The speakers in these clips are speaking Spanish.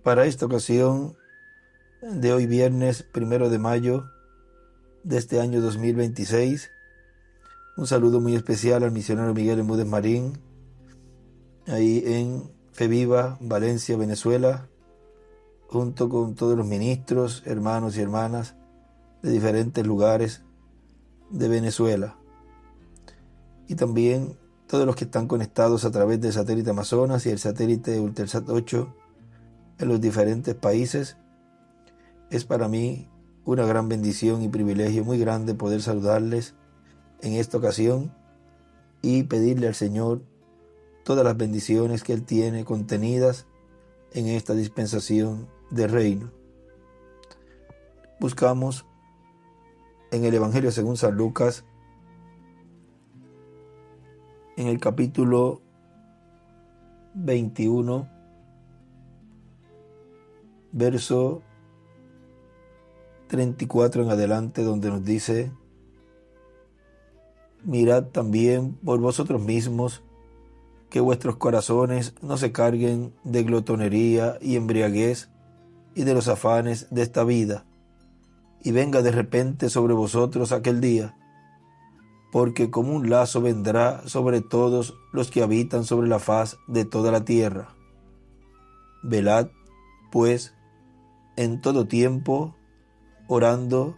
Para esta ocasión de hoy viernes 1 de mayo de este año 2026, un saludo muy especial al misionero Miguel Emúdez Marín, ahí en Feviva, Valencia, Venezuela, junto con todos los ministros, hermanos y hermanas de diferentes lugares de Venezuela. Y también todos los que están conectados a través del satélite Amazonas y el satélite Ultelsat 8 en los diferentes países. Es para mí una gran bendición y privilegio muy grande poder saludarles en esta ocasión y pedirle al Señor todas las bendiciones que Él tiene contenidas en esta dispensación de reino. Buscamos en el Evangelio según San Lucas, en el capítulo 21, verso 34 en adelante, donde nos dice: mirad también por vosotros mismos que vuestros corazones no se carguen de glotonería y embriaguez y de los afanes de esta vida, y venga de repente sobre vosotros aquel día, porque como un lazo vendrá sobre todos los que habitan sobre la faz de toda la tierra. Velad, pues, en todo tiempo, orando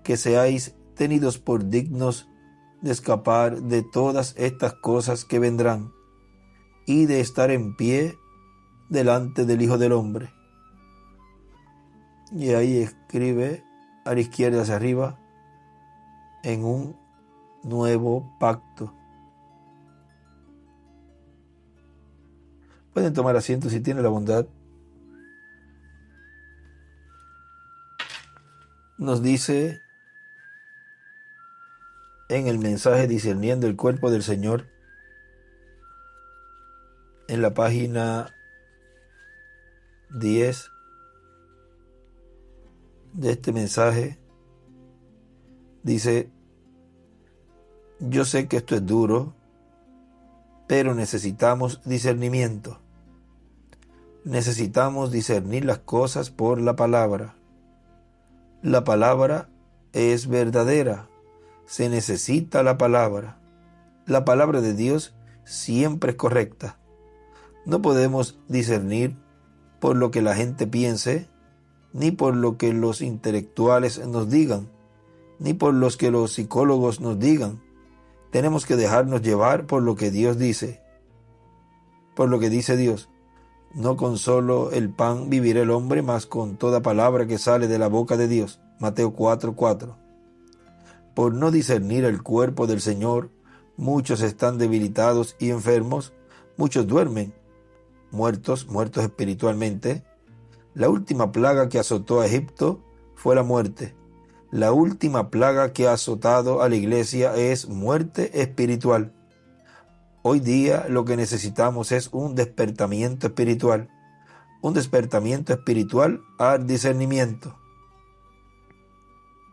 que seáis tenidos por dignos de escapar de todas estas cosas que vendrán y de estar en pie delante del Hijo del Hombre. Y ahí escribe a la izquierda hacia arriba: en un nuevo pacto. Pueden tomar asiento si tienen la bondad. Nos dice en el mensaje Discerniendo el Cuerpo del Señor, en la página 10 de este mensaje, dice: yo sé que esto es duro, pero necesitamos discernimiento. Necesitamos discernir las cosas por la palabra. La palabra es verdadera. Se necesita la palabra. La palabra de Dios siempre es correcta. No podemos discernir por lo que la gente piense, ni por lo que los intelectuales nos digan, ni por lo que los psicólogos nos digan. Tenemos que dejarnos llevar por lo que Dios dice, por lo que dice Dios. No con solo el pan vivirá el hombre, mas con toda palabra que sale de la boca de Dios. Mateo 4:4. Por no discernir el cuerpo del Señor, muchos están debilitados y enfermos, muchos duermen, muertos espiritualmente. La última plaga que azotó a Egipto fue la muerte. La última plaga que ha azotado a la iglesia es muerte espiritual. Hoy día lo que necesitamos es un despertamiento espiritual al discernimiento.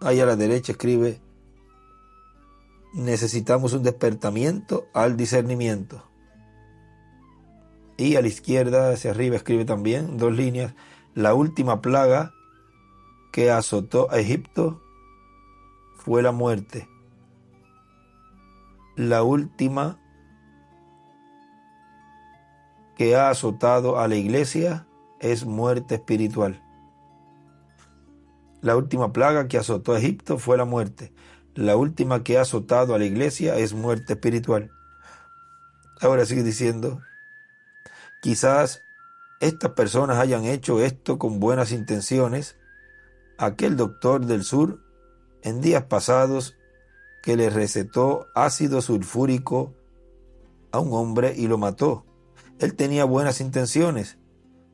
Ahí a la derecha escribe: necesitamos un despertamiento al discernimiento. Y a la izquierda hacia arriba escribe también 2 líneas: la última plaga que azotó a Egipto fue la muerte. La última que ha azotado a la iglesia es muerte espiritual. La última plaga que azotó a Egipto fue la muerte. La última que ha azotado a la iglesia es muerte espiritual. Ahora sigue diciendo: quizás estas personas hayan hecho esto con buenas intenciones. Aquel doctor del sur, en días pasados, que le recetó ácido sulfúrico a un hombre y lo mató. Él tenía buenas intenciones,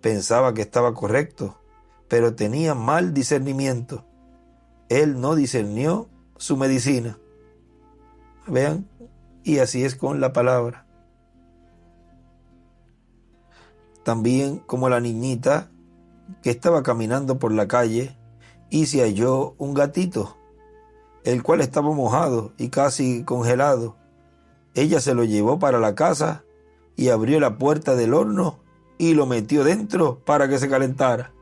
pensaba que estaba correcto, pero tenía mal discernimiento. Él no discernió su medicina. Vean, y así es con la palabra. También como la niñita que estaba caminando por la calle y se halló un gatito, el cual estaba mojado y casi congelado. Ella se lo llevó para la casa y abrió la puerta del horno y lo metió dentro para que se calentara.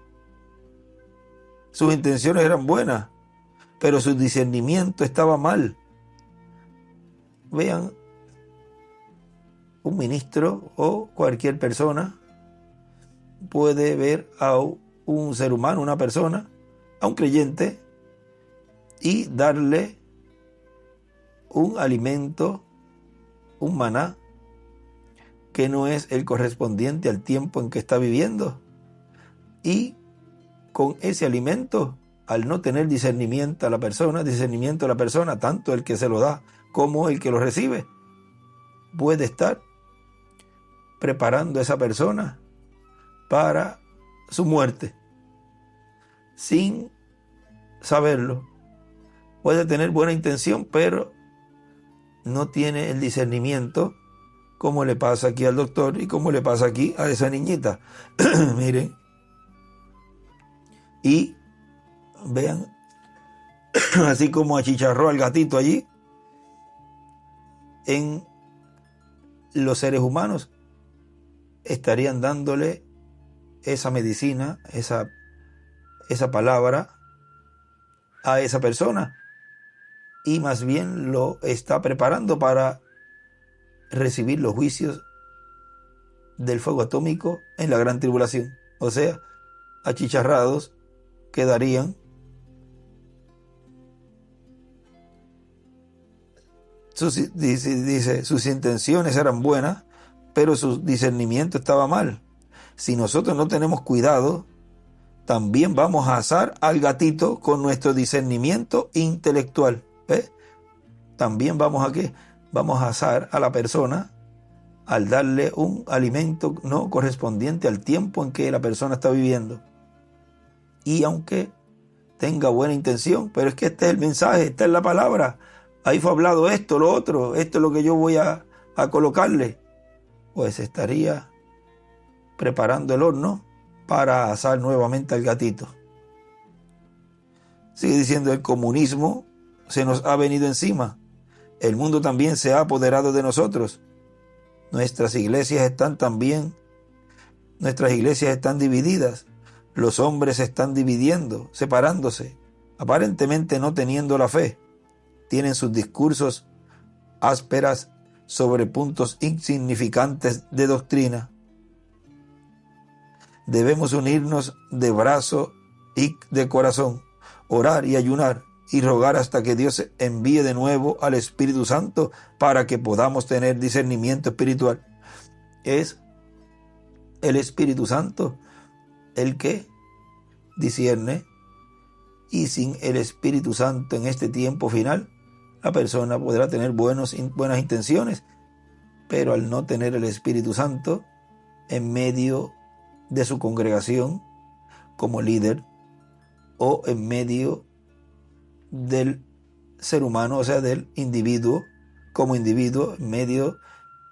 Sus intenciones eran buenas, pero su discernimiento estaba mal. Vean, un ministro o cualquier persona puede ver a un ser humano, una persona, a un creyente, y darle un alimento, un maná, que no es el correspondiente al tiempo en que está viviendo. Y con ese alimento, al no tener discernimiento a la persona, tanto el que se lo da como el que lo recibe, puede estar preparando a esa persona para su muerte, sin saberlo. Puede tener buena intención, pero no tiene el discernimiento, como le pasa aquí al doctor y como le pasa aquí a esa niñita. Miren, y vean, así como achicharró al gatito allí, en los seres humanos estarían dándole esa medicina, esa palabra a esa persona, y más bien lo está preparando para recibir los juicios del fuego atómico en la gran tribulación. O sea, achicharrados quedarían. Dice, sus intenciones eran buenas, pero su discernimiento estaba mal. Si nosotros no tenemos cuidado, también vamos a asar al gatito con nuestro discernimiento intelectual. ¿Ves? También vamos a asar a la persona al darle un alimento no correspondiente al tiempo en que la persona está viviendo. Y aunque tenga buena intención, pero es que este es el mensaje, esta es la palabra, ahí fue hablado esto, lo otro, esto es lo que yo voy a colocarle, pues estaría preparando el horno para asar nuevamente al gatito. Sigue diciendo, el comunismo se nos ha venido encima, el mundo también se ha apoderado de nosotros, nuestras iglesias están divididas, los hombres se están dividiendo, separándose, aparentemente no teniendo la fe, tienen sus discursos ásperas sobre puntos insignificantes de doctrina. Debemos unirnos de brazo y de corazón, orar y ayunar y rogar hasta que Dios envíe de nuevo al Espíritu Santo para que podamos tener discernimiento espiritual. Es el Espíritu Santo el que discierne, y sin el Espíritu Santo en este tiempo final, la persona podrá tener buenas intenciones, pero al no tener el Espíritu Santo en medio de su congregación como líder o en medio del ser humano, o sea, del individuo como individuo, en medio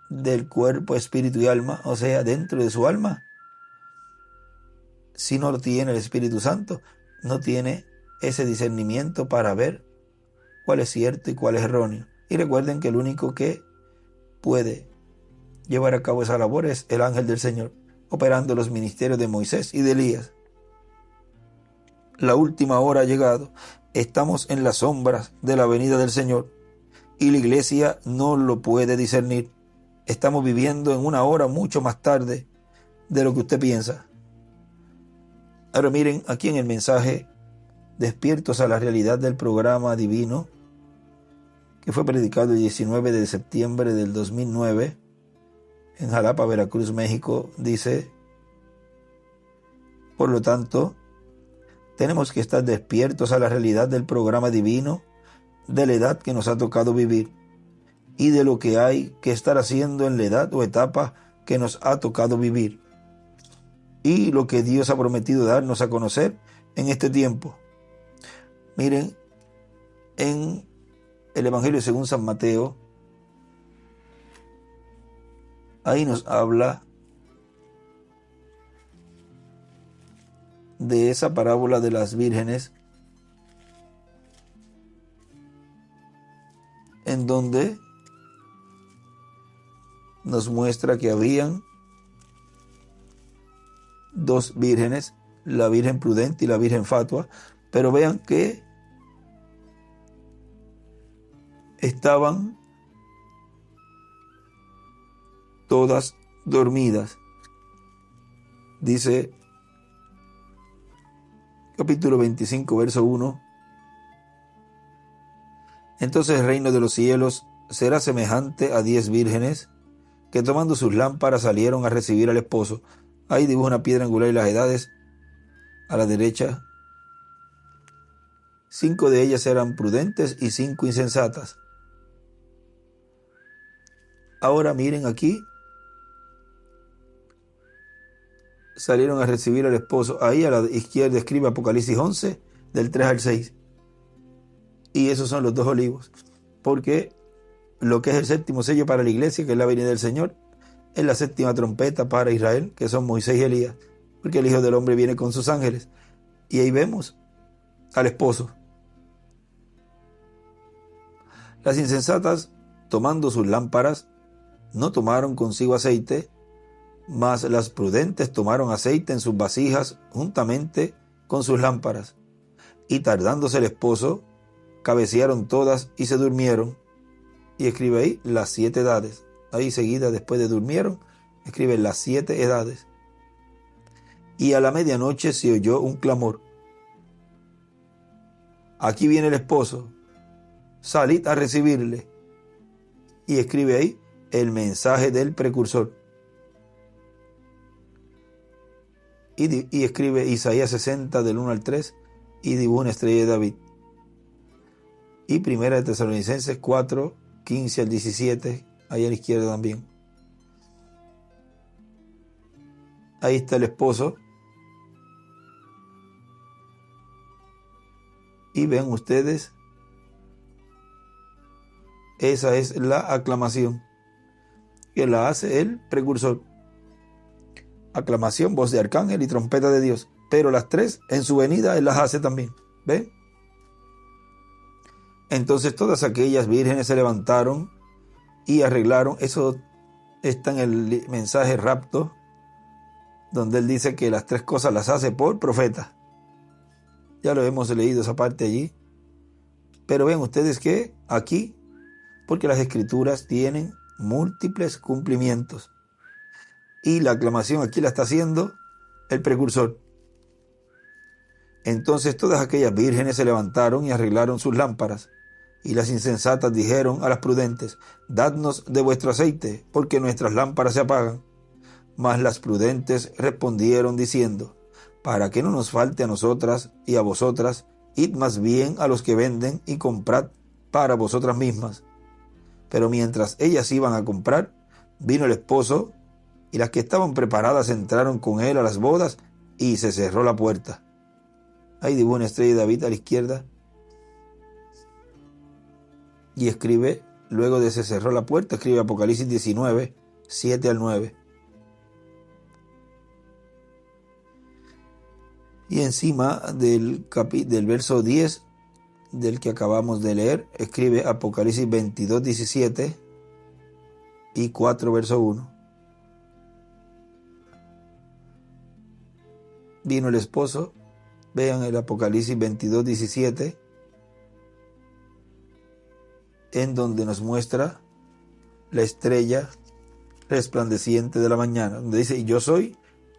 del cuerpo, espíritu y alma, o sea, dentro de su alma, si no tiene el Espíritu Santo, no tiene ese discernimiento para ver cuál es cierto y cuál es erróneo. Y recuerden que el único que puede llevar a cabo esa labor es el ángel del Señor, operando los ministerios de Moisés y de Elías. La última hora ha llegado. Estamos en las sombras de la venida del Señor y la iglesia no lo puede discernir. Estamos viviendo en una hora mucho más tarde de lo que usted piensa. Ahora miren, aquí en el mensaje Despiertos a la realidad del programa divino, que fue predicado el 19 de septiembre del 2009 en Jalapa, Veracruz, México, dice: por lo tanto, tenemos que estar despiertos a la realidad del programa divino, de la edad que nos ha tocado vivir y de lo que hay que estar haciendo en la edad o etapa que nos ha tocado vivir y lo que Dios ha prometido darnos a conocer en este tiempo. Miren, en el Evangelio según San Mateo, ahí nos habla de esa parábola de las vírgenes, en donde nos muestra que habían dos vírgenes, la virgen prudente y la virgen fatua, pero vean que estaban todas dormidas. Dice capítulo 25, verso 1. Entonces el reino de los cielos será semejante a 10 vírgenes que tomando sus lámparas salieron a recibir al esposo. Ahí dibuja una piedra angular y las edades a la derecha. 5 de ellas eran prudentes y 5 insensatas. Ahora miren aquí. Salieron a recibir al esposo. Ahí a la izquierda escribe Apocalipsis 11, del 3 al 6. Y esos son los 2 olivos. Porque lo que es el séptimo sello para la iglesia, que es la venida del Señor, es la séptima trompeta para Israel, que son Moisés y Elías. Porque el Hijo del Hombre viene con sus ángeles. Y ahí vemos al esposo. Las insensatas, tomando sus lámparas, no tomaron consigo aceite, mas las prudentes tomaron aceite en sus vasijas juntamente con sus lámparas. Y tardándose el esposo, cabecearon todas y se durmieron. Y escribe ahí las 7 edades. Ahí seguida, después de durmieron, escribe las 7 edades. Y a la medianoche se oyó un clamor. Aquí viene el esposo, salid a recibirle. Y escribe ahí el mensaje del precursor. Y escribe Isaías 60 del 1 al 3 y dibuja una estrella de David. Y primera de Tesalonicenses 4, 15 al 17, ahí a la izquierda también. Ahí está el esposo. Y ven ustedes, esa es la aclamación que la hace el precursor. Aclamación, voz de arcángel y trompeta de Dios. Pero las 3 en su venida él las hace también. ¿Ven? Entonces todas aquellas vírgenes se levantaron y arreglaron. Eso está en el mensaje rapto, donde él dice que las 3 cosas las hace por profeta. Ya lo hemos leído esa parte allí. Pero ven ustedes que aquí, porque las escrituras tienen múltiples cumplimientos. Y la aclamación aquí la está haciendo el precursor. Entonces todas aquellas vírgenes se levantaron y arreglaron sus lámparas. Y las insensatas dijeron a las prudentes, dadnos de vuestro aceite, porque nuestras lámparas se apagan. Mas las prudentes respondieron diciendo, para que no nos falte a nosotras y a vosotras, id más bien a los que venden y comprad para vosotras mismas. Pero mientras ellas iban a comprar, vino el esposo, y las que estaban preparadas entraron con él a las bodas, y se cerró la puerta. Ahí dibuja una estrella de David a la izquierda. Y escribe, luego de se cerró la puerta, escribe Apocalipsis 19, 7 al 9. Y encima del verso 10 del que acabamos de leer, escribe Apocalipsis 22, 17 y 4, verso 1. Vino el esposo, vean el Apocalipsis 22, 17, en donde nos muestra la estrella resplandeciente de la mañana, donde dice, y yo soy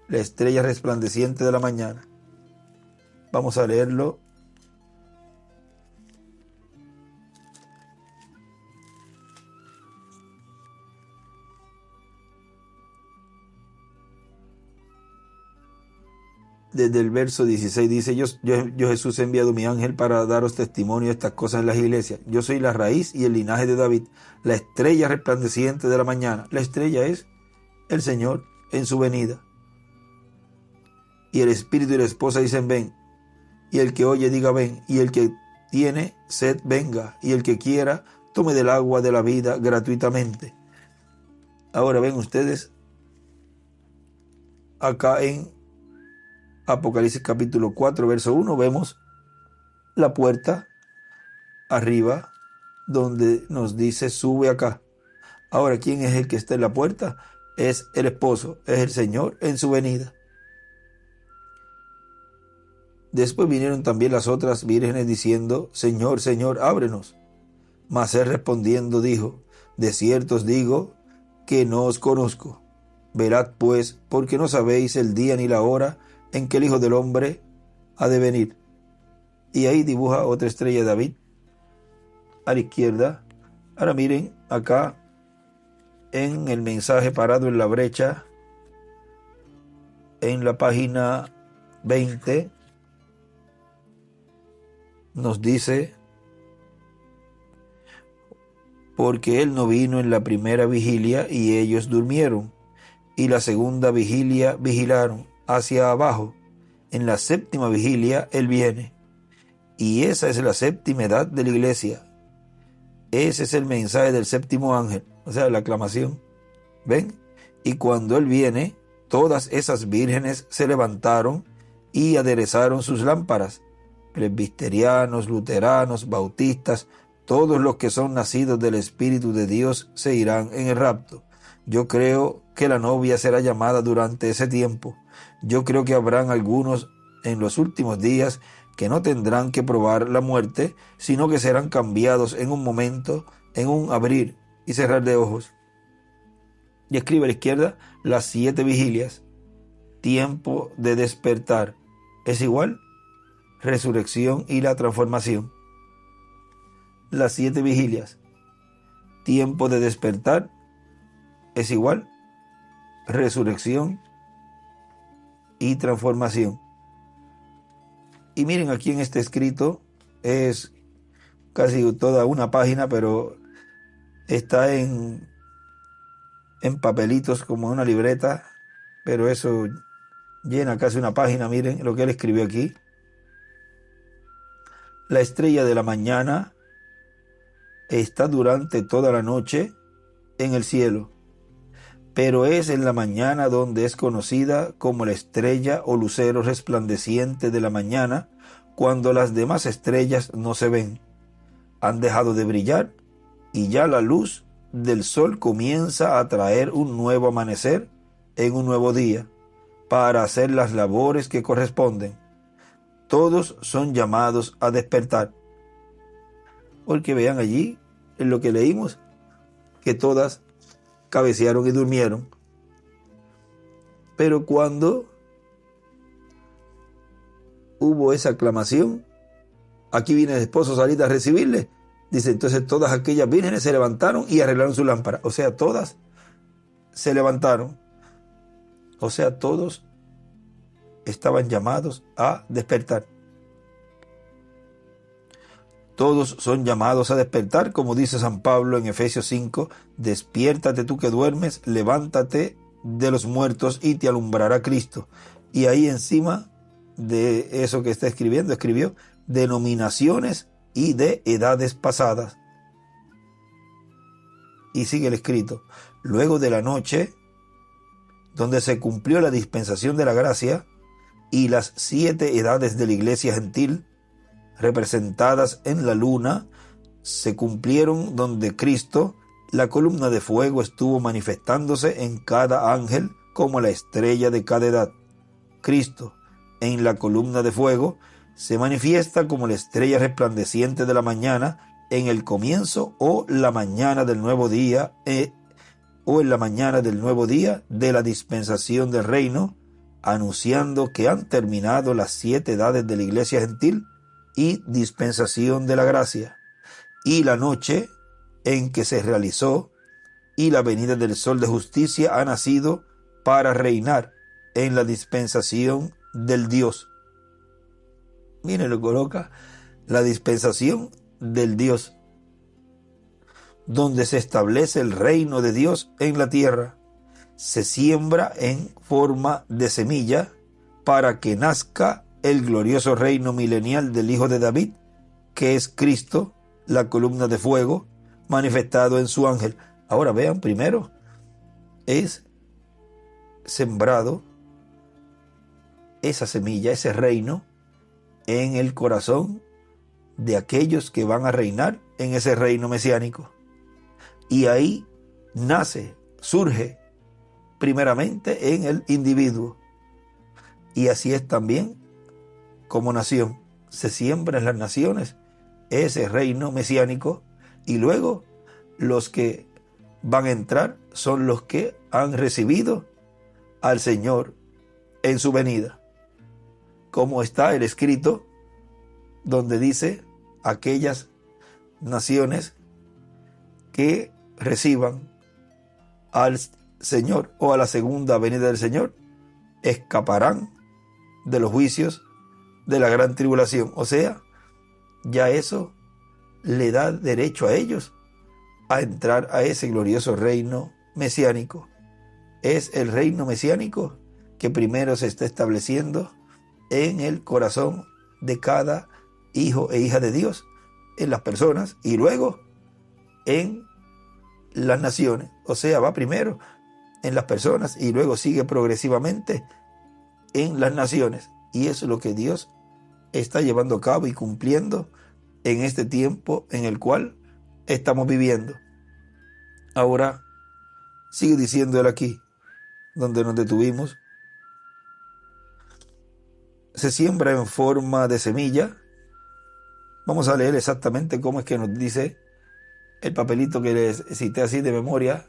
la estrella resplandeciente de la mañana. Vamos a leerlo. Desde el verso 16 dice, yo Jesús he enviado mi ángel para daros testimonio de estas cosas en las iglesias. Yo soy la raíz y el linaje de David, la estrella resplandeciente de la mañana. La estrella es el Señor en su venida. Y el espíritu y la esposa dicen, ven. Y el que oye diga, ven. Y el que tiene sed, venga. Y el que quiera, tome del agua de la vida gratuitamente. Ahora ven ustedes, acá en Apocalipsis capítulo 4, verso 1, vemos la puerta arriba donde nos dice sube acá. Ahora, ¿quién es el que está en la puerta? Es el esposo, es el Señor en su venida. Después vinieron también las otras vírgenes diciendo, Señor, Señor, ábrenos. Mas él respondiendo dijo, de cierto os digo que no os conozco. Velad pues, porque no sabéis el día ni la hora en que el Hijo del Hombre ha de venir. Y ahí dibuja otra estrella de David a la izquierda. Ahora miren acá en el mensaje parado en la brecha, en la página 20, nos dice, porque él no vino en la primera vigilia y ellos durmieron, y la segunda vigilia vigilaron hacia abajo. En la séptima vigilia él viene. Y esa es la séptima edad de la iglesia. Ese es el mensaje del séptimo ángel, o sea, la aclamación. ¿Ven? Y cuando él viene, todas esas vírgenes se levantaron y aderezaron sus lámparas. Presbiterianos, luteranos, bautistas, todos los que son nacidos del Espíritu de Dios se irán en el rapto. Yo creo que la novia será llamada durante ese tiempo. Yo creo que habrán algunos en los últimos días que no tendrán que probar la muerte, sino que serán cambiados en un momento, en un abrir y cerrar de ojos. Y escribe a la izquierda las 7 vigilias. Tiempo de despertar. ¿Es igual? Resurrección y la transformación. Las 7 vigilias. Tiempo de despertar. ¿Es igual? Resurrección y transformación. Y miren aquí en este escrito, es casi toda una página, pero está en papelitos como una libreta, pero eso llena casi una página. Miren lo que él escribió aquí. La estrella de la mañana está durante toda la noche en el cielo, pero es en la mañana donde es conocida como la estrella o lucero resplandeciente de la mañana, cuando las demás estrellas no se ven, han dejado de brillar, y ya la luz del sol comienza a traer un nuevo amanecer en un nuevo día, para hacer las labores que corresponden. Todos son llamados a despertar. Porque vean allí, en lo que leímos, que todas cabecearon y durmieron. Pero cuando hubo esa aclamación, aquí viene el esposo salida a recibirle. Dice, entonces todas aquellas vírgenes se levantaron y arreglaron su lámpara. O sea, todas se levantaron. O sea, todos estaban llamados a despertar. Todos son llamados a despertar, como dice San Pablo en Efesios 5, despiértate tú que duermes, levántate de los muertos y te alumbrará Cristo. Y ahí encima de eso que está escribiendo, escribió denominaciones y de edades pasadas. Y sigue el escrito, luego de la noche, donde se cumplió la dispensación de la gracia y las 7 edades de la iglesia gentil, representadas en la luna, se cumplieron donde Cristo, la columna de fuego, estuvo manifestándose en cada ángel como la estrella de cada edad. Cristo, en la columna de fuego, se manifiesta como la estrella resplandeciente de la mañana en el comienzo o la mañana del nuevo día o en la mañana del nuevo día de la dispensación del reino, anunciando que han terminado las 7 edades de la iglesia gentil y dispensación de la gracia, y la noche en que se realizó y la venida del sol de justicia ha nacido para reinar en la dispensación del Dios. Miren, lo coloca, la dispensación del Dios, donde se establece el reino de Dios en la tierra. Se siembra en forma de semilla para que nazca el glorioso reino milenial del Hijo de David, que es Cristo, la columna de fuego, manifestado en su ángel. Ahora vean, primero es sembrado esa semilla, ese reino, en el corazón de aquellos que van a reinar en ese reino mesiánico. Y ahí nace, surge primeramente en el individuo. Y así es también como nación. Se siembra en las naciones ese reino mesiánico, y luego los que van a entrar son los que han recibido al Señor en su venida. Como está el escrito donde dice: aquellas naciones que reciban al Señor o a la segunda venida del Señor escaparán de los juicios de la gran tribulación. O sea, ya eso le da derecho a ellos a entrar a ese glorioso reino mesiánico. Es el reino mesiánico que primero se está estableciendo en el corazón de cada hijo e hija de Dios, en las personas, y luego en las naciones. O sea, va primero en las personas y luego sigue progresivamente en las naciones. Y eso es lo que Dios está llevando a cabo y cumpliendo en este tiempo en el cual estamos viviendo. Ahora sigue diciendo él aquí, donde nos detuvimos: se siembra en forma de semilla. Vamos a leer exactamente cómo es que nos dice el papelito que les cité así de memoria.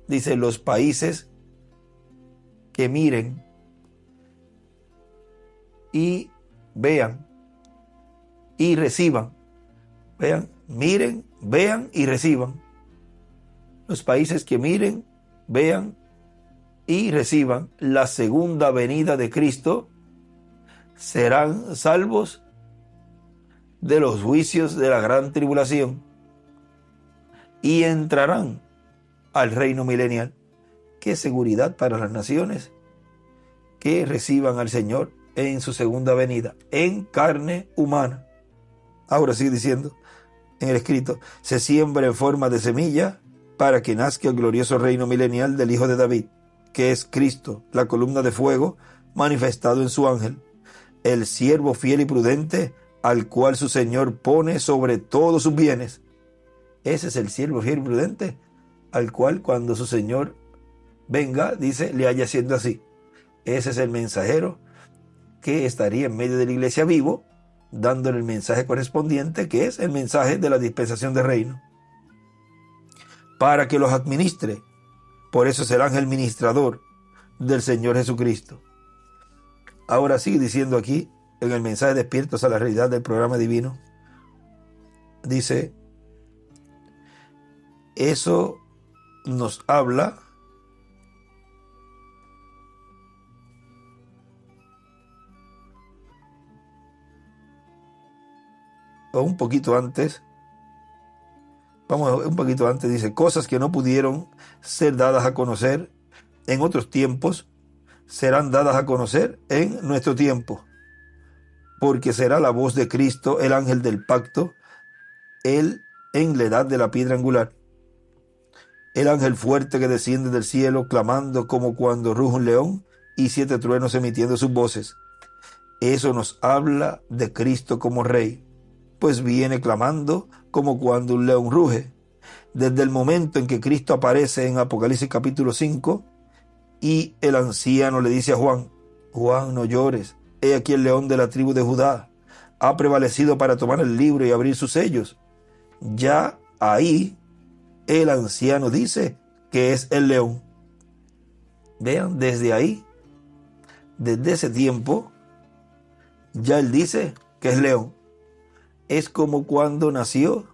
Dice: los países que miren y vean y reciban. Vean, miren, vean y reciban. Los países que miren, vean y reciban la segunda venida de Cristo serán salvos de los juicios de la gran tribulación y entrarán al reino milenial. Qué seguridad para las naciones que reciban al Señor en su segunda venida, en carne humana. Ahora sigue diciendo en el escrito: se siembra en forma de semilla para que nazca el glorioso reino milenial del Hijo de David, que es Cristo, la columna de fuego manifestado en su ángel, el siervo fiel y prudente, al cual su Señor pone sobre todos sus bienes. Ese es el siervo fiel y prudente, al cual cuando su Señor venga, dice, le haya siendo así. Ese es el mensajero que estaría en medio de la iglesia vivo, dándole el mensaje correspondiente, que es el mensaje de la dispensación de reino, para que los administre. Por eso es el ángel ministrador del Señor Jesucristo. Ahora sigue diciendo aquí, en el mensaje Despiertos a la Realidad del programa divino, dice: eso nos habla un poquito antes. Vamos un poquito antes, dice: cosas que no pudieron ser dadas a conocer en otros tiempos serán dadas a conocer en nuestro tiempo, porque será la voz de Cristo, el ángel del pacto, él en la edad de la piedra angular, el ángel fuerte que desciende del cielo, clamando como cuando ruge un león, y 7 truenos emitiendo sus voces. Eso nos habla de Cristo como Rey, pues viene clamando como cuando un león ruge. Desde el momento en que Cristo aparece en Apocalipsis capítulo 5, y el anciano le dice a Juan: Juan, no llores, he aquí el león de la tribu de Judá, ha prevalecido para tomar el libro y abrir sus sellos. Ya ahí el anciano dice que es el león. Vean, desde ahí, desde ese tiempo, ya él dice que es león. Es como cuando nació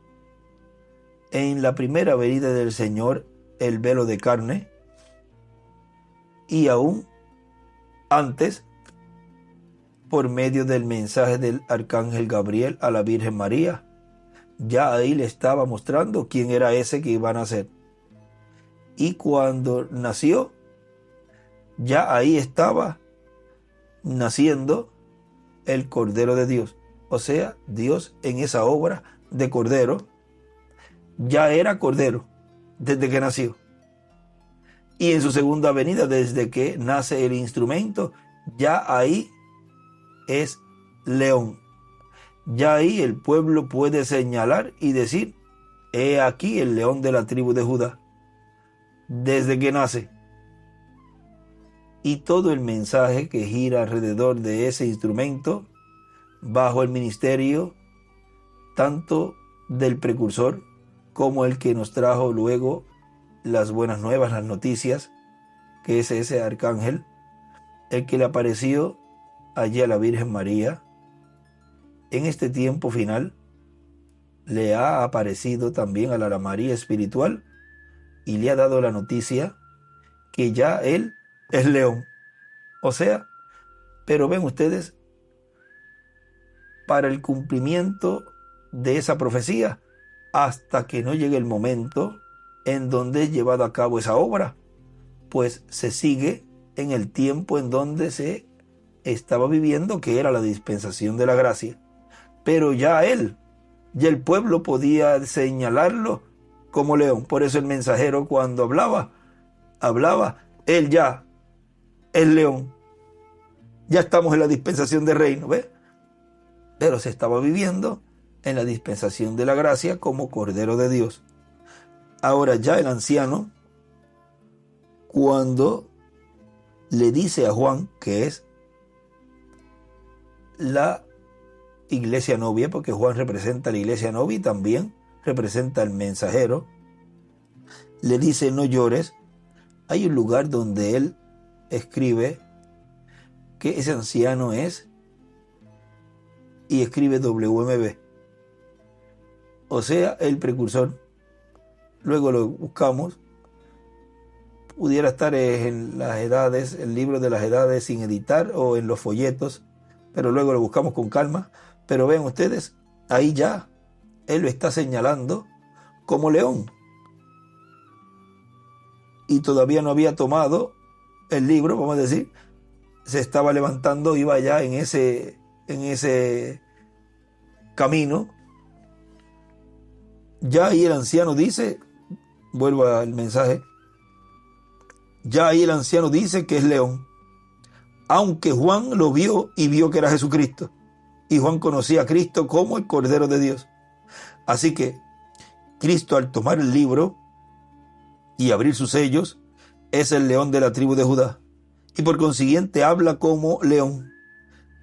en la primera venida del Señor el velo de carne, y aún antes, por medio del mensaje del arcángel Gabriel a la Virgen María, ya ahí le estaba mostrando quién era ese que iba a nacer. Y cuando nació, ya ahí estaba naciendo el Cordero de Dios. O sea, Dios en esa obra de Cordero ya era Cordero desde que nació. Y en su segunda venida, desde que nace el instrumento, ya ahí es león. Ya ahí el pueblo puede señalar y decir: he aquí el león de la tribu de Judá, desde que nace. Y todo el mensaje que gira alrededor de ese instrumento bajo el ministerio tanto del precursor como el que nos trajo luego las buenas nuevas, las noticias, que es ese arcángel, el que le apareció allí a la Virgen María. En este tiempo final le ha aparecido también a la María espiritual y le ha dado la noticia que ya él es león. O sea, pero ven ustedes, para el cumplimiento de esa profecía, hasta que no llegue el momento en donde es llevado a cabo esa obra, pues se sigue en el tiempo en donde se estaba viviendo, que era la dispensación de la gracia. Pero ya él, ya el pueblo podía señalarlo como león. Por eso el mensajero, cuando hablaba, él ya es león. Ya estamos en la dispensación del reino, ¿ves? Pero se estaba viviendo en la dispensación de la gracia como Cordero de Dios. Ahora ya el anciano, cuando le dice a Juan, que es la iglesia novia, porque Juan representa a la iglesia novia y también representa al mensajero, le dice: no llores. Hay un lugar donde él escribe que ese anciano es, y escribe WMB, o sea, el precursor. Luego lo buscamos, pudiera estar en las edades, el libro de las edades sin editar, o en los folletos, pero luego lo buscamos con calma. Pero ven ustedes, ahí ya él lo está señalando como león, y todavía no había tomado el libro, vamos a decir, se estaba levantando, iba ya en ese camino. Ya ahí el anciano dice, vuelvo al mensaje, ya ahí el anciano dice que es león, aunque Juan lo vio y vio que era Jesucristo, y Juan conocía a Cristo como el Cordero de Dios. Así que Cristo, al tomar el libro y abrir sus sellos, es el león de la tribu de Judá, y por consiguiente habla como león.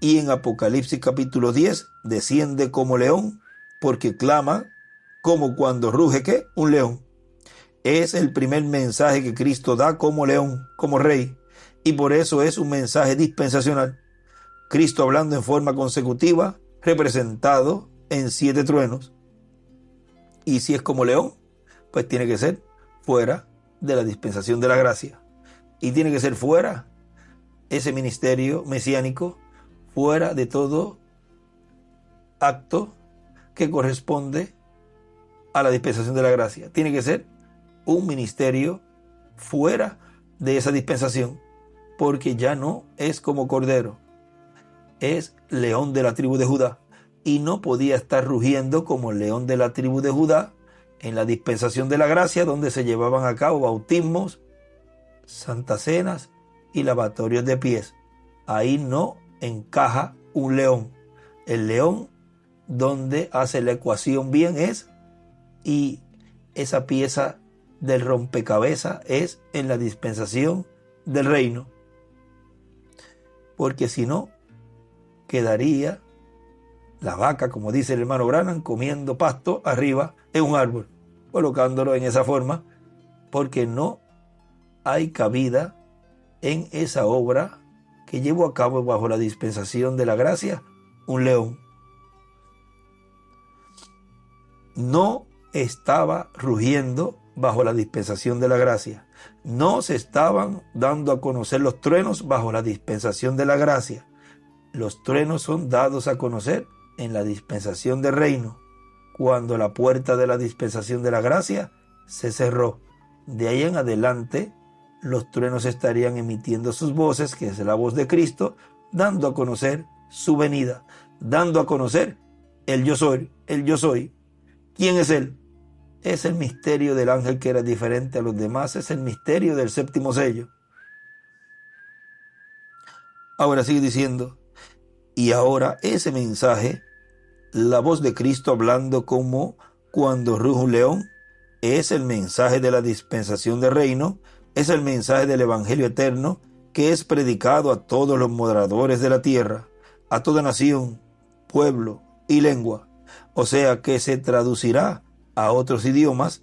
Y en Apocalipsis capítulo 10 desciende como león, porque clama como cuando ruge, ¿qué? Un león. Es el primer mensaje que Cristo da como león, como rey, y por eso es un mensaje dispensacional. Cristo hablando en forma consecutiva, representado en 7 truenos. Y si es como león, pues tiene que ser fuera de la dispensación de la gracia. Y tiene que ser fuera ese ministerio mesiánico, fuera de todo acto que corresponde a la dispensación de la gracia. Tiene que ser un ministerio fuera de esa dispensación, porque ya no es como cordero, es león de la tribu de Judá, y no podía estar rugiendo como león de la tribu de Judá en la dispensación de la gracia, donde se llevaban a cabo bautismos, santas cenas y lavatorios de pies. Ahí no encaja un león. El león donde hace la ecuación bien es, y esa pieza del rompecabezas es en la dispensación del reino, porque si no quedaría la vaca, como dice el hermano Branham, comiendo pasto arriba en un árbol, colocándolo en esa forma, porque no hay cabida en esa obra que llevó a cabo bajo la dispensación de la gracia un león. No estaba rugiendo bajo la dispensación de la gracia. No se estaban dando a conocer los truenos bajo la dispensación de la gracia. Los truenos son dados a conocer en la dispensación del reino, cuando la puerta de la dispensación de la gracia se cerró. De ahí en adelante, los truenos estarían emitiendo sus voces, que es la voz de Cristo, dando a conocer su venida, dando a conocer el yo soy, el yo soy. ¿Quién es él? Es el misterio del ángel que era diferente a los demás, es el misterio del séptimo sello. Ahora sigue diciendo, y ahora ese mensaje, la voz de Cristo hablando como cuando ruge un león, es el mensaje de la dispensación del reino, es el mensaje del evangelio eterno que es predicado a todos los moradores de la tierra, a toda nación, pueblo y lengua. O sea que se traducirá a otros idiomas,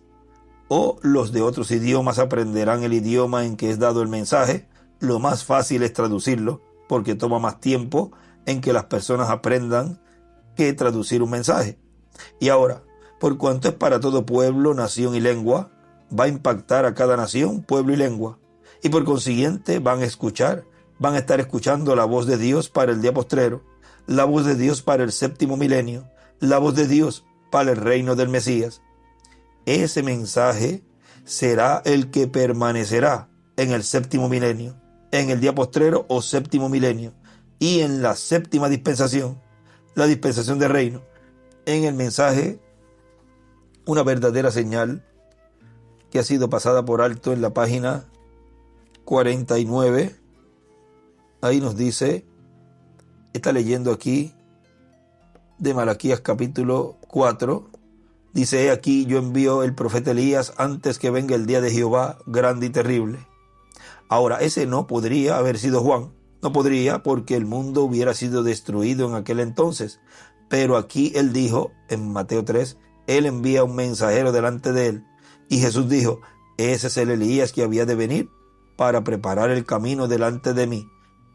o los de otros idiomas aprenderán el idioma en que es dado el mensaje. Lo más fácil es traducirlo, porque toma más tiempo en que las personas aprendan que traducir un mensaje. Y ahora, por cuanto es para todo pueblo, nación y lengua, va a impactar a cada nación, pueblo y lengua. Y por consiguiente van a estar escuchando la voz de Dios para el día postrero, la voz de Dios para el séptimo milenio, la voz de Dios para el reino del Mesías. Ese mensaje será el que permanecerá en el séptimo milenio, en el día postrero o séptimo milenio, y en la séptima dispensación, la dispensación del reino. En el mensaje, una verdadera señal que ha sido pasada por alto en la página 49. Ahí nos dice, está leyendo aquí de Malaquías capítulo 4, dice: aquí yo envío el profeta Elías antes que venga el día de Jehová grande y terrible. Ahora, ese no podría haber sido Juan, no podría, porque el mundo hubiera sido destruido en aquel entonces. Pero aquí él dijo, en Mateo 3, él envía un mensajero delante de él. Y Jesús dijo, ese es el Elías que había de venir para preparar el camino delante de mí.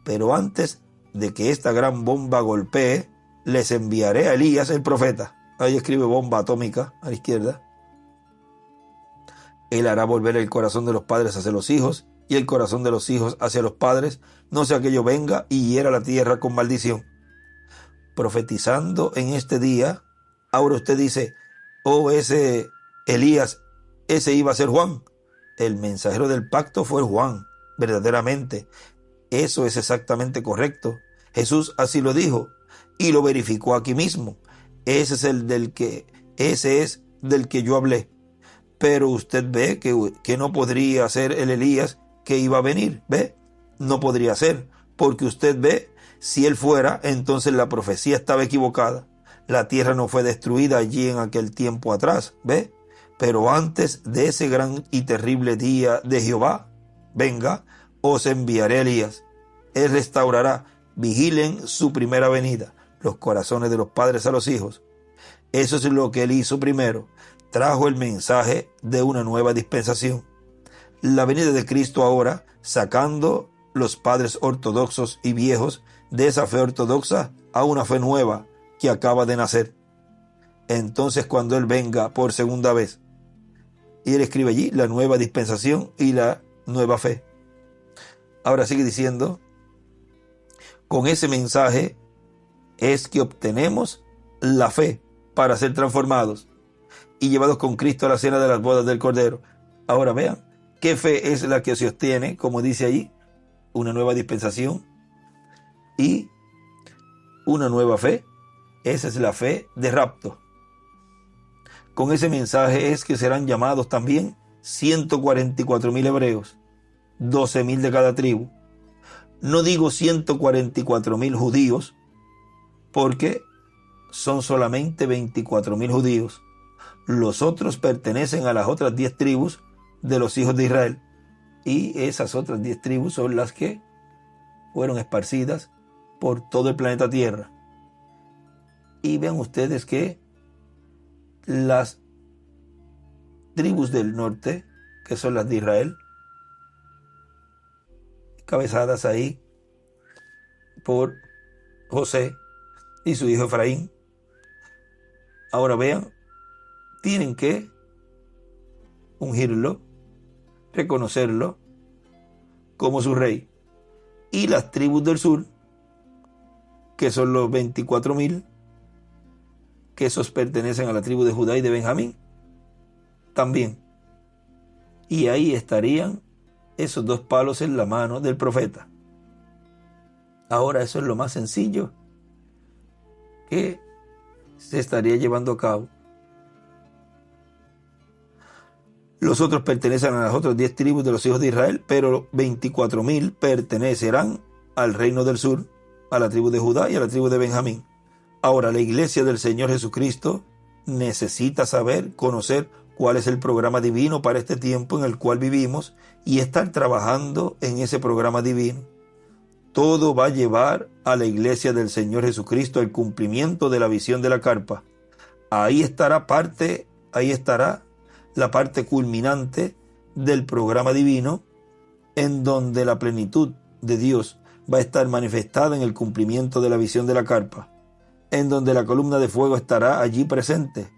Pero antes de que esta gran bomba golpee, les enviaré a Elías el profeta. Ahí escribe bomba atómica a la izquierda. Él hará volver el corazón de los padres hacia los hijos y el corazón de los hijos hacia los padres, no sea que yo venga y hiera la tierra con maldición. Profetizando en este día, ahora usted dice, oh, ese Elías, ese iba a ser Juan. El mensajero del pacto fue Juan, verdaderamente. Eso es exactamente correcto. Jesús así lo dijo y lo verificó aquí mismo. Ese es del que yo hablé. Pero usted ve que no podría ser el Elías que iba a venir. ¿Ve? No podría ser, porque usted ve, si él fuera, entonces la profecía estaba equivocada. La tierra no fue destruida allí en aquel tiempo atrás. ¿Ve? Pero antes de ese gran y terrible día de Jehová, venga, os enviaré a Elías. Él restaurará, vigilen su primera venida, los corazones de los padres a los hijos. Eso es lo que él hizo primero. Trajo el mensaje de una nueva dispensación. La venida de Cristo ahora, sacando los padres ortodoxos y viejos de esa fe ortodoxa a una fe nueva que acaba de nacer. Entonces, cuando él venga por segunda vez, y él escribe allí la nueva dispensación y la nueva fe. Ahora sigue diciendo, con ese mensaje es que obtenemos la fe para ser transformados y llevados con Cristo a la cena de las bodas del Cordero. Ahora vean, ¿qué fe es la que se obtiene? Como dice allí, una nueva dispensación y una nueva fe. Esa es la fe de rapto. Con ese mensaje es que serán llamados también 144,000 hebreos, 12,000 de cada tribu. No digo 144,000 judíos, porque son solamente 24,000 judíos. Los otros pertenecen a las otras 10 tribus de los hijos de Israel. Y esas otras 10 tribus son las que fueron esparcidas por todo el planeta Tierra. Y vean ustedes que las tribus del norte, que son las de Israel, cabezadas ahí por José y su hijo Efraín, ahora vean, tienen que ungirlo, reconocerlo como su rey. Y las tribus del sur, que son los 24,000, que esos pertenecen a la tribu de Judá y de Benjamín, también. Y ahí estarían esos dos palos en la mano del profeta. Ahora eso es lo más sencillo que se estaría llevando a cabo. Los otros pertenecen a las otras 10 tribus de los hijos de Israel, pero 24,000 pertenecerán al reino del sur, a la tribu de Judá y a la tribu de Benjamín. Ahora, la iglesia del Señor Jesucristo necesita saber, conocer cuál es el programa divino para este tiempo en el cual vivimos y estar trabajando en ese programa divino. todo va a llevar a la iglesia del Señor Jesucristo al cumplimiento de la visión de la carpa. Ahí estará la parte culminante del programa divino, en donde la plenitud de Dios va a estar manifestada en el cumplimiento de la visión de la carpa, en donde la columna de fuego estará allí presente.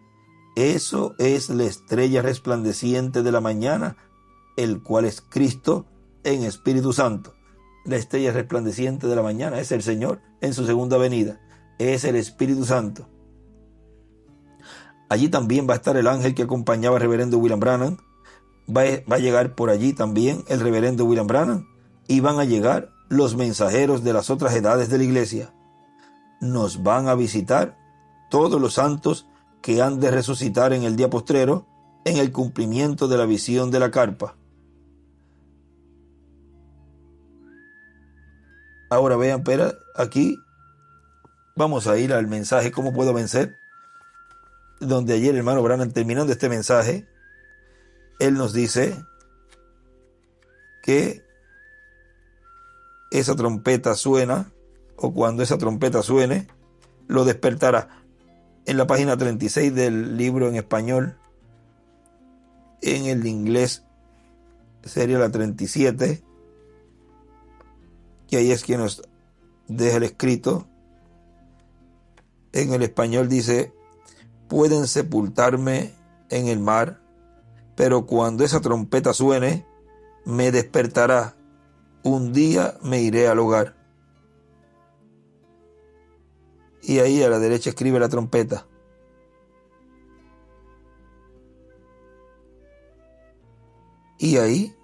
Eso es la estrella resplandeciente de la mañana, el cual es Cristo en Espíritu Santo. La estrella resplandeciente de la mañana es el Señor en su segunda venida, es el Espíritu Santo. Allí también va a estar el ángel que acompañaba al reverendo William Branham. Va a llegar por allí también el reverendo William Branham, y van a llegar los mensajeros de las otras edades de la iglesia. Nos van a visitar todos los santos que han de resucitar en el día postrero, en el cumplimiento de la visión de la carpa. Ahora vean, pero aquí vamos a ir al mensaje ¿Cómo puedo vencer?, donde ayer el hermano Branham, terminando este mensaje, él nos dice que esa trompeta suena, o cuando esa trompeta suene, lo despertará. En la página 36 del libro en español, en el inglés sería la 37, que ahí es quien nos deja el escrito. En el español dice: pueden sepultarme en el mar, pero cuando esa trompeta suene, me despertará. Un día me iré al hogar. Y ahí a la derecha escribe la trompeta. Y ahí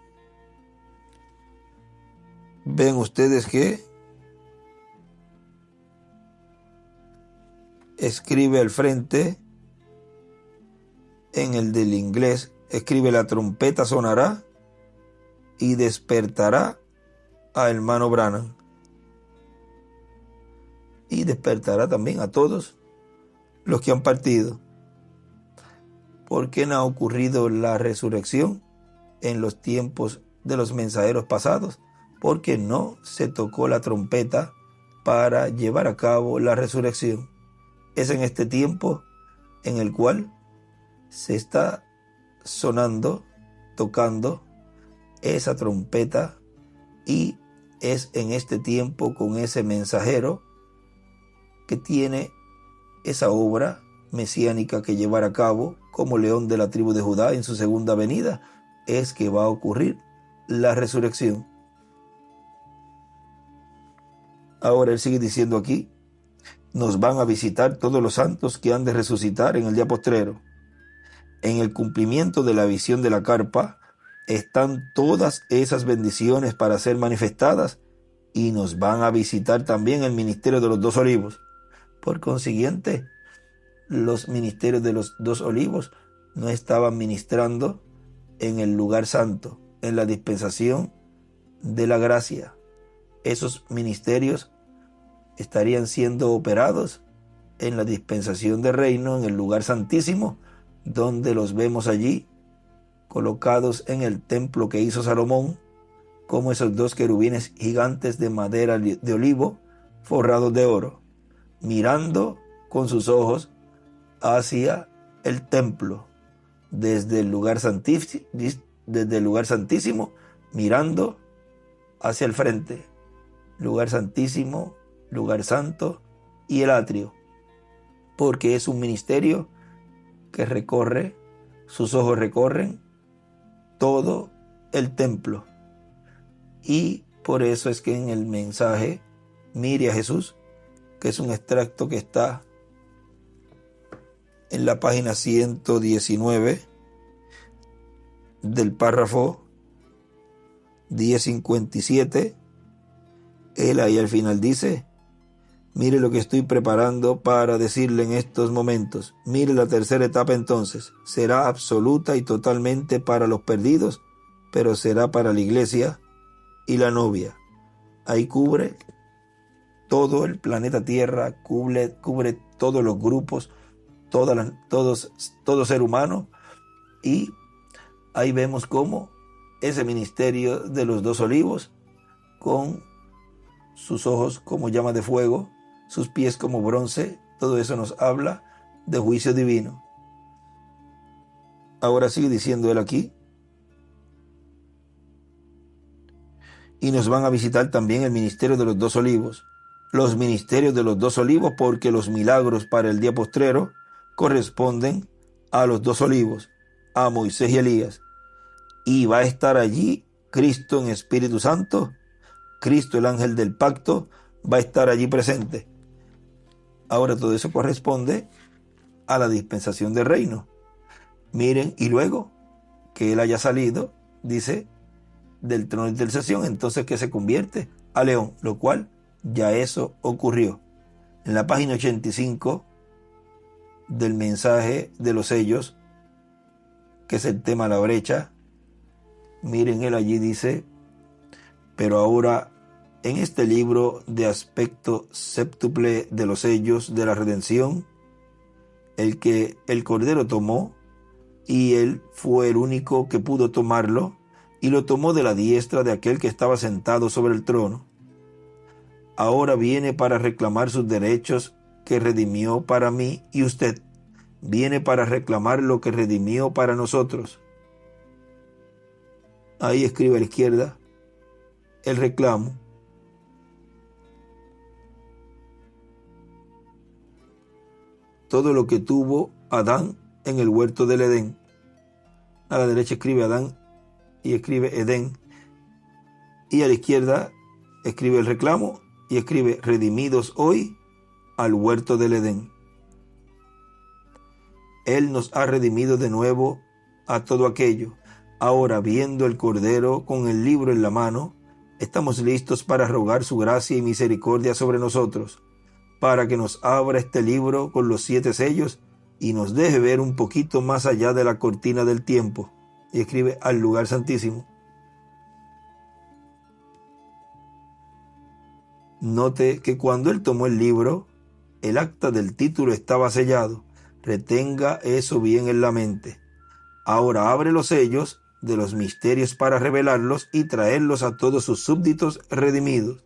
ven ustedes que escribe al frente, en el del inglés, escribe: la trompeta sonará y despertará a hermano Branham. Y despertará también a todos los que han partido. ¿Por qué no ha ocurrido la resurrección en los tiempos de los mensajeros pasados? Porque no se tocó la trompeta para llevar a cabo la resurrección. Es en este tiempo en el cual se está sonando, tocando esa trompeta, y es en este tiempo con ese mensajero que tiene esa obra mesiánica que llevar a cabo como león de la tribu de Judá en su segunda venida, es que va a ocurrir la resurrección. Ahora él sigue diciendo aquí: nos van a visitar todos los santos que han de resucitar en el día postrero. En el cumplimiento de la visión de la carpa están todas esas bendiciones para ser manifestadas, y nos van a visitar también el ministerio de los dos olivos. Por consiguiente, los ministerios de los dos olivos no estaban ministrando en el lugar santo, en la dispensación de la gracia. Esos ministerios estarían siendo operados en la dispensación de reino, en el lugar santísimo, donde los vemos allí colocados en el templo que hizo Salomón, como esos dos querubines gigantes de madera de olivo forrados de oro, mirando con sus ojos hacia el templo, desde el lugar santísimo, mirando hacia el frente, lugar santísimo, lugar santo y el atrio, porque es un ministerio que recorre, sus ojos recorren todo el templo. Y por eso es que en el mensaje Mire a Jesús, que es un extracto que está en la página 119 del párrafo 1057, él ahí al final dice: mire lo que estoy preparando para decirle en estos momentos. Mire la tercera etapa entonces. Será absoluta y totalmente para los perdidos, pero será para la iglesia y la novia. Ahí cubre todo el planeta Tierra, cubre todos los grupos, todo ser humano, y ahí vemos cómo ese ministerio de los dos olivos, con sus ojos como llamas de fuego, sus pies como bronce. Todo eso nos habla de juicio divino. Ahora sigue diciendo él aquí. Y nos van a visitar también el ministerio de los dos olivos. Los ministerios de los dos olivos, porque los milagros para el día postrero corresponden a los dos olivos, a Moisés y Elías. Y va a estar allí Cristo en Espíritu Santo, Cristo el ángel del pacto, va a estar allí presente. Ahora todo eso corresponde a la dispensación del reino. Miren, y luego que él haya salido, dice, del trono de intercesión, entonces que se convierte a león, lo cual ya eso ocurrió. En la página 85 del mensaje de los sellos, que es el tema la brecha, miren, él allí dice: pero ahora en este libro de aspecto séptuple de los sellos de la redención, el que el Cordero tomó, y él fue el único que pudo tomarlo, y lo tomó de la diestra de aquel que estaba sentado sobre el trono. Ahora viene para reclamar sus derechos que redimió para mí y usted. Viene para reclamar lo que redimió para nosotros. Ahí escribe a la izquierda el reclamo. Todo lo que tuvo Adán en el huerto del Edén. A la derecha escribe Adán y escribe Edén. Y a la izquierda escribe el reclamo y escribe: redimidos hoy al huerto del Edén. Él nos ha redimido de nuevo a todo aquello. Ahora, viendo el Cordero con el libro en la mano, estamos listos para rogar su gracia y misericordia sobre nosotros, para que nos abra este libro con los 7 sellos y nos deje ver un poquito más allá de la cortina del tiempo. Y escribe: al lugar santísimo. Note que cuando él tomó el libro, el acta del título estaba sellado. Retenga eso bien en la mente. Ahora abre los sellos de los misterios para revelarlos y traerlos a todos sus súbditos redimidos.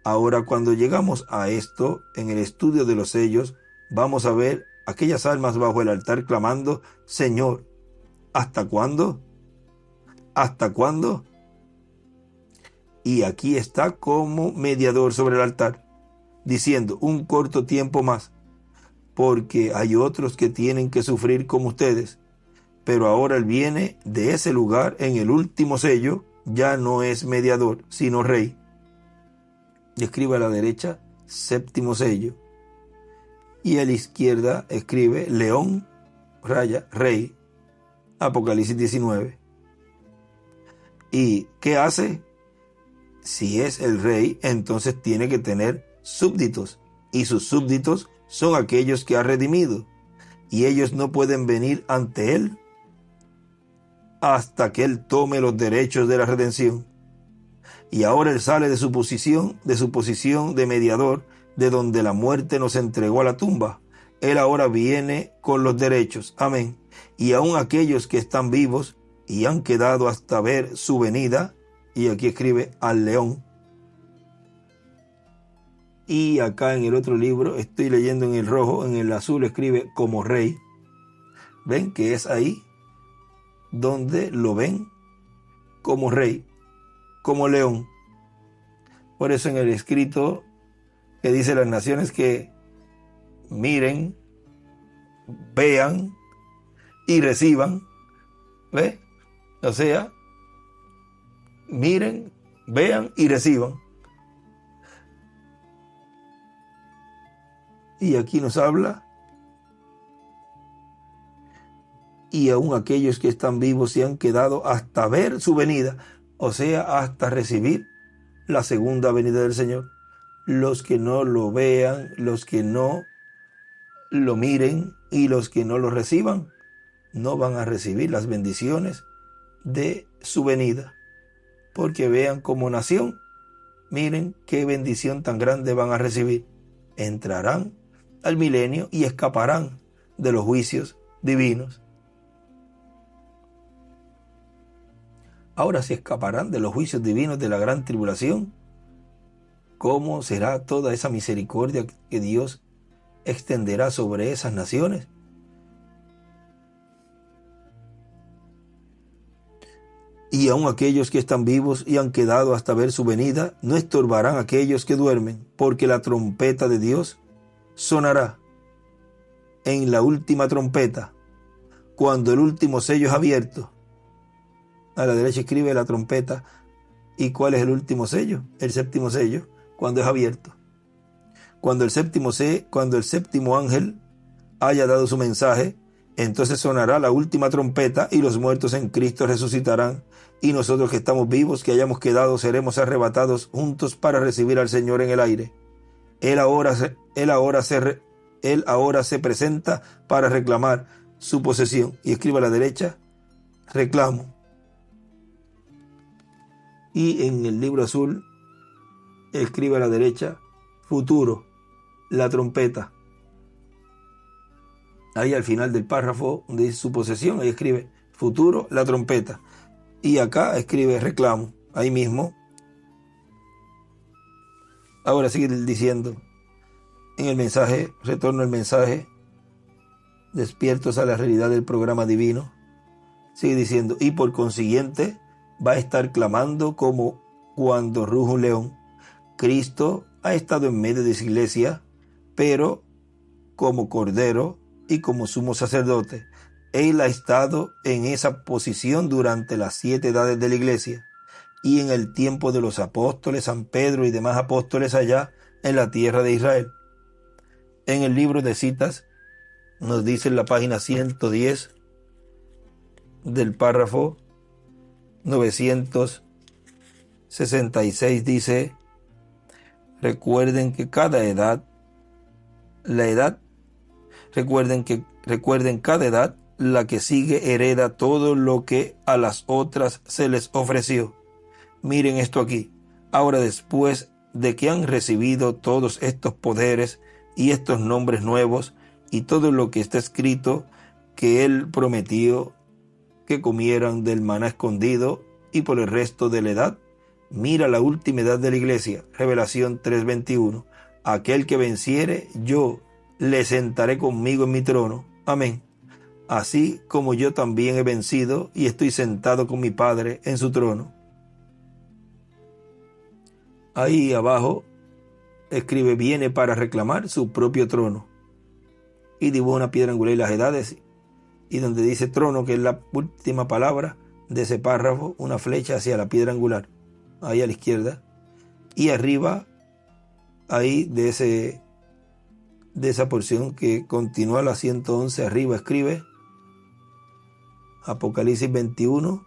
Ahora, cuando llegamos a esto, en el estudio de los sellos, vamos a ver aquellas almas bajo el altar clamando: Señor, ¿hasta cuándo? ¿Hasta cuándo? Y aquí está como mediador sobre el altar, diciendo: un corto tiempo más, porque hay otros que tienen que sufrir como ustedes. Pero ahora él viene de ese lugar en el último sello, ya no es mediador, sino rey. Y escribe a la derecha: séptimo sello. Y a la izquierda escribe: león, raya, rey. Apocalipsis 19. ¿Y qué hace? Si es el rey, entonces tiene que tener súbditos, y sus súbditos son aquellos que ha redimido, y ellos no pueden venir ante él hasta que él tome los derechos de la redención. Y ahora él sale de su posición de mediador, de donde la muerte nos entregó a la tumba. Él ahora viene con los derechos. Amén. Y aún aquellos que están vivos y han quedado hasta ver su venida, y aquí escribe: al león. Y acá en el otro libro, estoy leyendo en el rojo, en el azul escribe: como rey. ¿Ven que es ahí donde lo ven? Como rey, como león. Por eso en el escrito que dice las naciones que miren, vean y reciban. ¿Ve? O sea, miren, vean y reciban. Y aquí nos habla: y aún aquellos que están vivos se han quedado hasta ver su venida, o sea, hasta recibir la segunda venida del Señor. Los que no lo vean, los que no lo miren y los que no lo reciban, no van a recibir las bendiciones de su venida. Porque vean, como nación, miren qué bendición tan grande van a recibir. Entrarán al milenio y escaparán de los juicios divinos. Ahora, si escaparán de los juicios divinos de la gran tribulación, cómo será toda esa misericordia que Dios extenderá sobre esas naciones. Y aun aquellos que están vivos y han quedado hasta ver su venida, no estorbarán a aquellos que duermen, porque la trompeta de Dios sonará en la última trompeta, cuando el último sello es abierto. A la derecha escribe la trompeta. ¿Y cuál es el último sello? El séptimo sello, cuando es abierto. Cuando el séptimo ángel haya dado su mensaje, entonces sonará la última trompeta y los muertos en Cristo resucitarán, y nosotros que estamos vivos, que hayamos quedado, seremos arrebatados juntos para recibir al Señor en el aire. Él ahora se presenta para reclamar su posesión. Y escribe a la derecha, reclamo. Y en el libro azul, escribe a la derecha, futuro, la trompeta. Ahí al final del párrafo, donde dice su posesión, ahí escribe futuro, la trompeta. Y acá escribe reclamo, ahí mismo. Ahora sigue diciendo, en el mensaje, retorno al mensaje, despiertos a la realidad del programa divino. Sigue diciendo, y por consiguiente va a estar clamando como cuando ruge un león. Cristo ha estado en medio de su iglesia, pero como cordero y como sumo sacerdote. Él ha estado en esa posición durante las 7 edades de la iglesia y en el tiempo de los apóstoles, San Pedro y demás apóstoles allá en la tierra de Israel. En el libro de citas nos dice en la página 110 del párrafo 966, dice: recuerden cada edad, la que sigue hereda todo lo que a las otras se les ofreció. Miren esto aquí. Ahora, después de que han recibido todos estos poderes y estos nombres nuevos y todo lo que está escrito, que Él prometió que comieran del maná escondido y por el resto de la edad, mira la última edad de la iglesia. Revelación 3:21. Aquel que venciere, yo le sentaré conmigo en mi trono. Amén. Así como yo también he vencido y estoy sentado con mi Padre en su trono. Ahí abajo escribe, viene para reclamar su propio trono. Y dibuja una piedra angular y las edades. Y donde dice trono, que es la última palabra de ese párrafo, una flecha hacia la piedra angular. Ahí a la izquierda. Y arriba, ahí de esa porción que continúa la 111, arriba escribe Apocalipsis 21,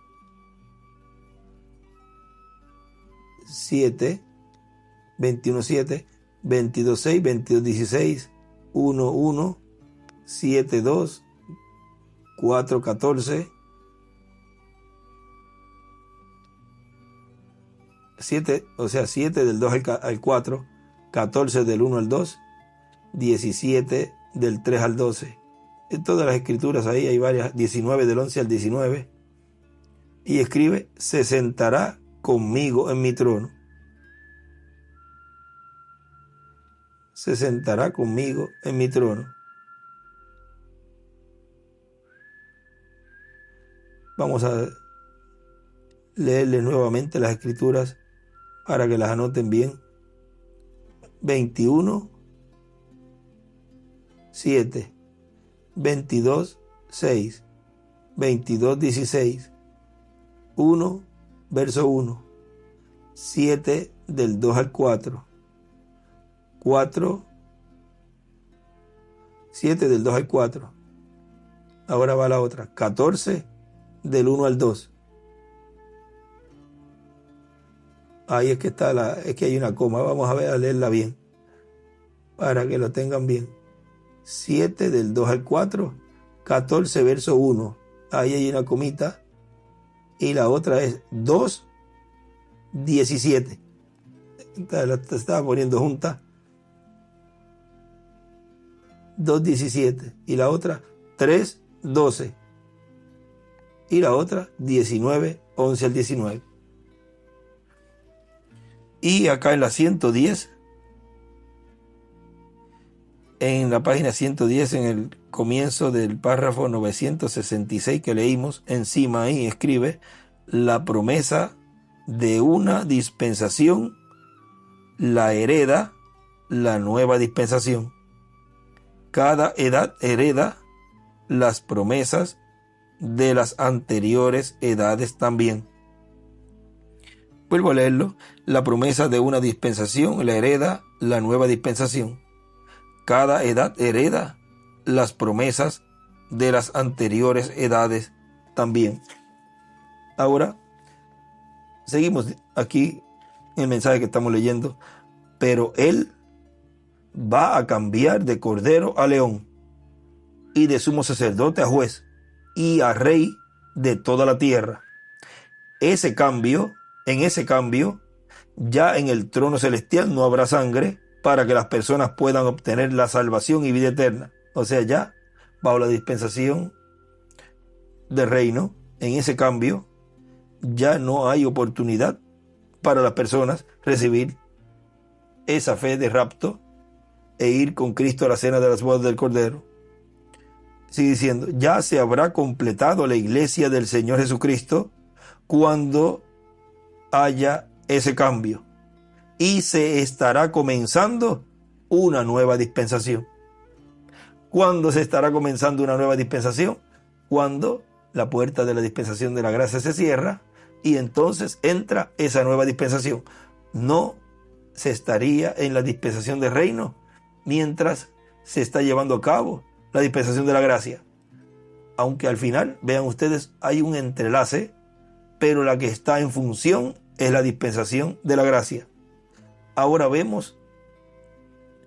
7, 21, 7, 22, 6, 22, 16, 1, 1, 7, 2, 4, 14, 7, o sea, 7 del 2 al 4, 14 del 1 al 2, 17 del 3 al 12. En todas las escrituras ahí hay varias, 19 del 11 al 19. Y escribe, se sentará conmigo en mi trono. Se sentará conmigo en mi trono. Vamos a leerle nuevamente las escrituras para que las anoten bien. 21, 7, 22, 6, 22, 16, 1, verso 1, 7 del 2 al 4, 4, 7 del 2 al 4. Ahora va la otra, 14 del 1 al 2. Ahí es que está es que hay una coma. Vamos a leerla bien para que lo tengan bien. 7 del 2 al 4, 14 verso 1. Ahí hay una comita. Y la otra es 2, 17. La estaba poniendo junta. 2, 17. Y la otra 3, 12. Y la otra 19, 11 al 19. Y acá en la 110, en la página 110, en el comienzo del párrafo 966 que leímos, encima ahí escribe la promesa de una dispensación, la hereda la nueva dispensación. Cada edad hereda las promesas de las anteriores edades también. Vuelvo a leerlo. La promesa de una dispensación la hereda la nueva dispensación. Cada edad hereda las promesas de las anteriores edades también. Ahora, seguimos aquí en el mensaje que estamos leyendo. Pero él va a cambiar de cordero a león, y de sumo sacerdote a juez, y a rey de toda la tierra. En ese cambio, ya en el trono celestial no habrá sangre, para que las personas puedan obtener la salvación y vida eterna. O sea, ya bajo la dispensación del reino, en ese cambio, ya no hay oportunidad para las personas recibir esa fe de rapto e ir con Cristo a la cena de las bodas del Cordero. Sigue diciendo, ya se habrá completado la iglesia del Señor Jesucristo cuando haya ese cambio, y se estará comenzando una nueva dispensación. ¿Cuándo se estará comenzando una nueva dispensación? Cuando la puerta de la dispensación de la gracia se cierra y entonces entra esa nueva dispensación. No se estaría en la dispensación del reino mientras se está llevando a cabo la dispensación de la gracia. Aunque al final, vean ustedes, hay un entrelace, pero la que está en función es la dispensación de la gracia. Ahora vemos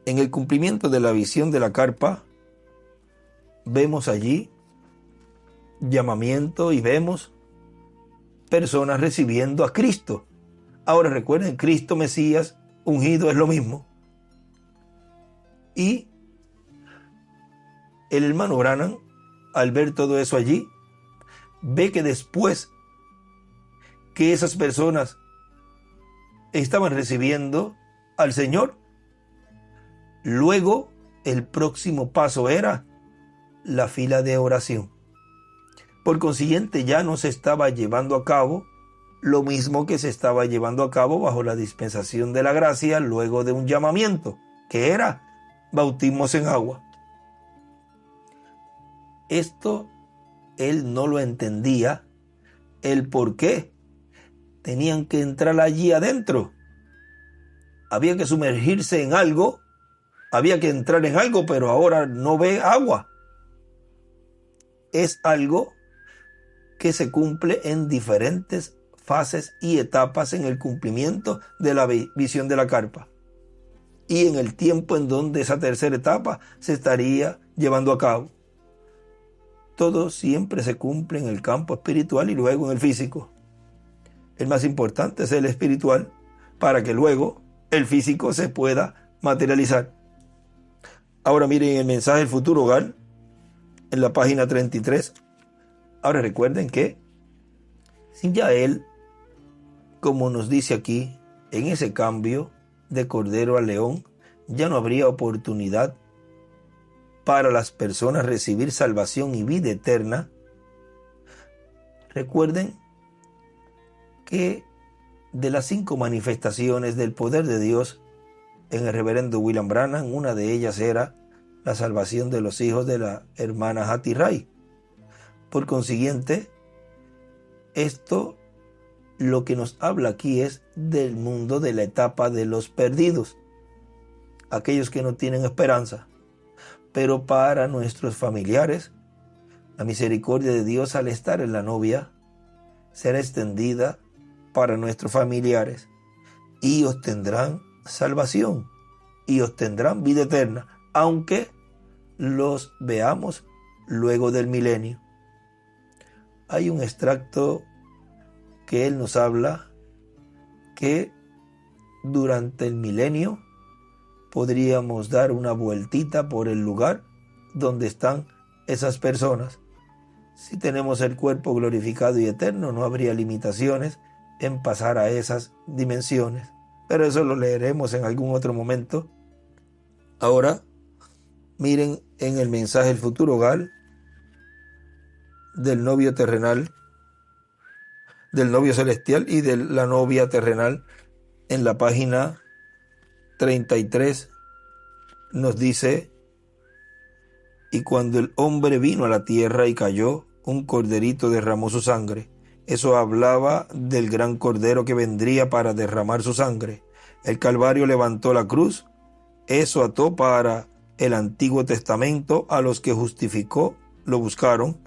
en el cumplimiento de la visión de la carpa, vemos allí llamamiento y vemos personas recibiendo a Cristo. Ahora recuerden, Cristo Mesías ungido es lo mismo. Y el hermano Branham, al ver todo eso allí, ve que después que esas personas estaban recibiendo al Señor, luego el próximo paso era la fila de oración. Por consiguiente, ya no se estaba llevando a cabo lo mismo que se estaba llevando a cabo bajo la dispensación de la gracia luego de un llamamiento, que era bautismos en agua. Esto él no lo entendía, el por qué tenían que entrar allí adentro. Había que sumergirse en algo, había que entrar en algo, pero ahora no ve agua. Es algo que se cumple en diferentes fases y etapas en el cumplimiento de la visión de la carpa, y en el tiempo en donde esa tercera etapa se estaría llevando a cabo. Todo siempre se cumple en el campo espiritual y luego en el físico. El más importante es el espiritual, para que luego el físico se pueda materializar. Ahora miren el mensaje del futuro hogar en la página 33. Ahora recuerden que si ya él, como nos dice aquí, en ese cambio de cordero a león, ya no habría oportunidad para las personas recibir salvación y vida eterna. Recuerden que de las 5 manifestaciones del poder de Dios en el reverendo William Branham, una de ellas era la salvación de los hijos de la hermana Hattie Ray. Por consiguiente, esto lo que nos habla aquí es del mundo de la etapa de los perdidos, aquellos que no tienen esperanza. Pero para nuestros familiares, la misericordia de Dios al estar en la novia será extendida para nuestros familiares, y obtendrán salvación y obtendrán vida eterna, aunque los veamos luego del milenio. Hay un extracto que él nos habla que durante el milenio podríamos dar una vueltita por el lugar donde están esas personas. Si tenemos el cuerpo glorificado y eterno, no habría limitaciones en pasar a esas dimensiones. pero eso lo leeremos en algún otro momento. Ahora, miren en el mensaje El futuro hogar del novio terrenal, del novio celestial y de la novia terrenal, en la página 33, nos dice: y cuando el hombre vino a la tierra y cayó, un corderito derramó su sangre. Eso hablaba del gran cordero que vendría para derramar su sangre. El Calvario levantó la cruz. Eso ató para el Antiguo Testamento a los que justificó, lo buscaron,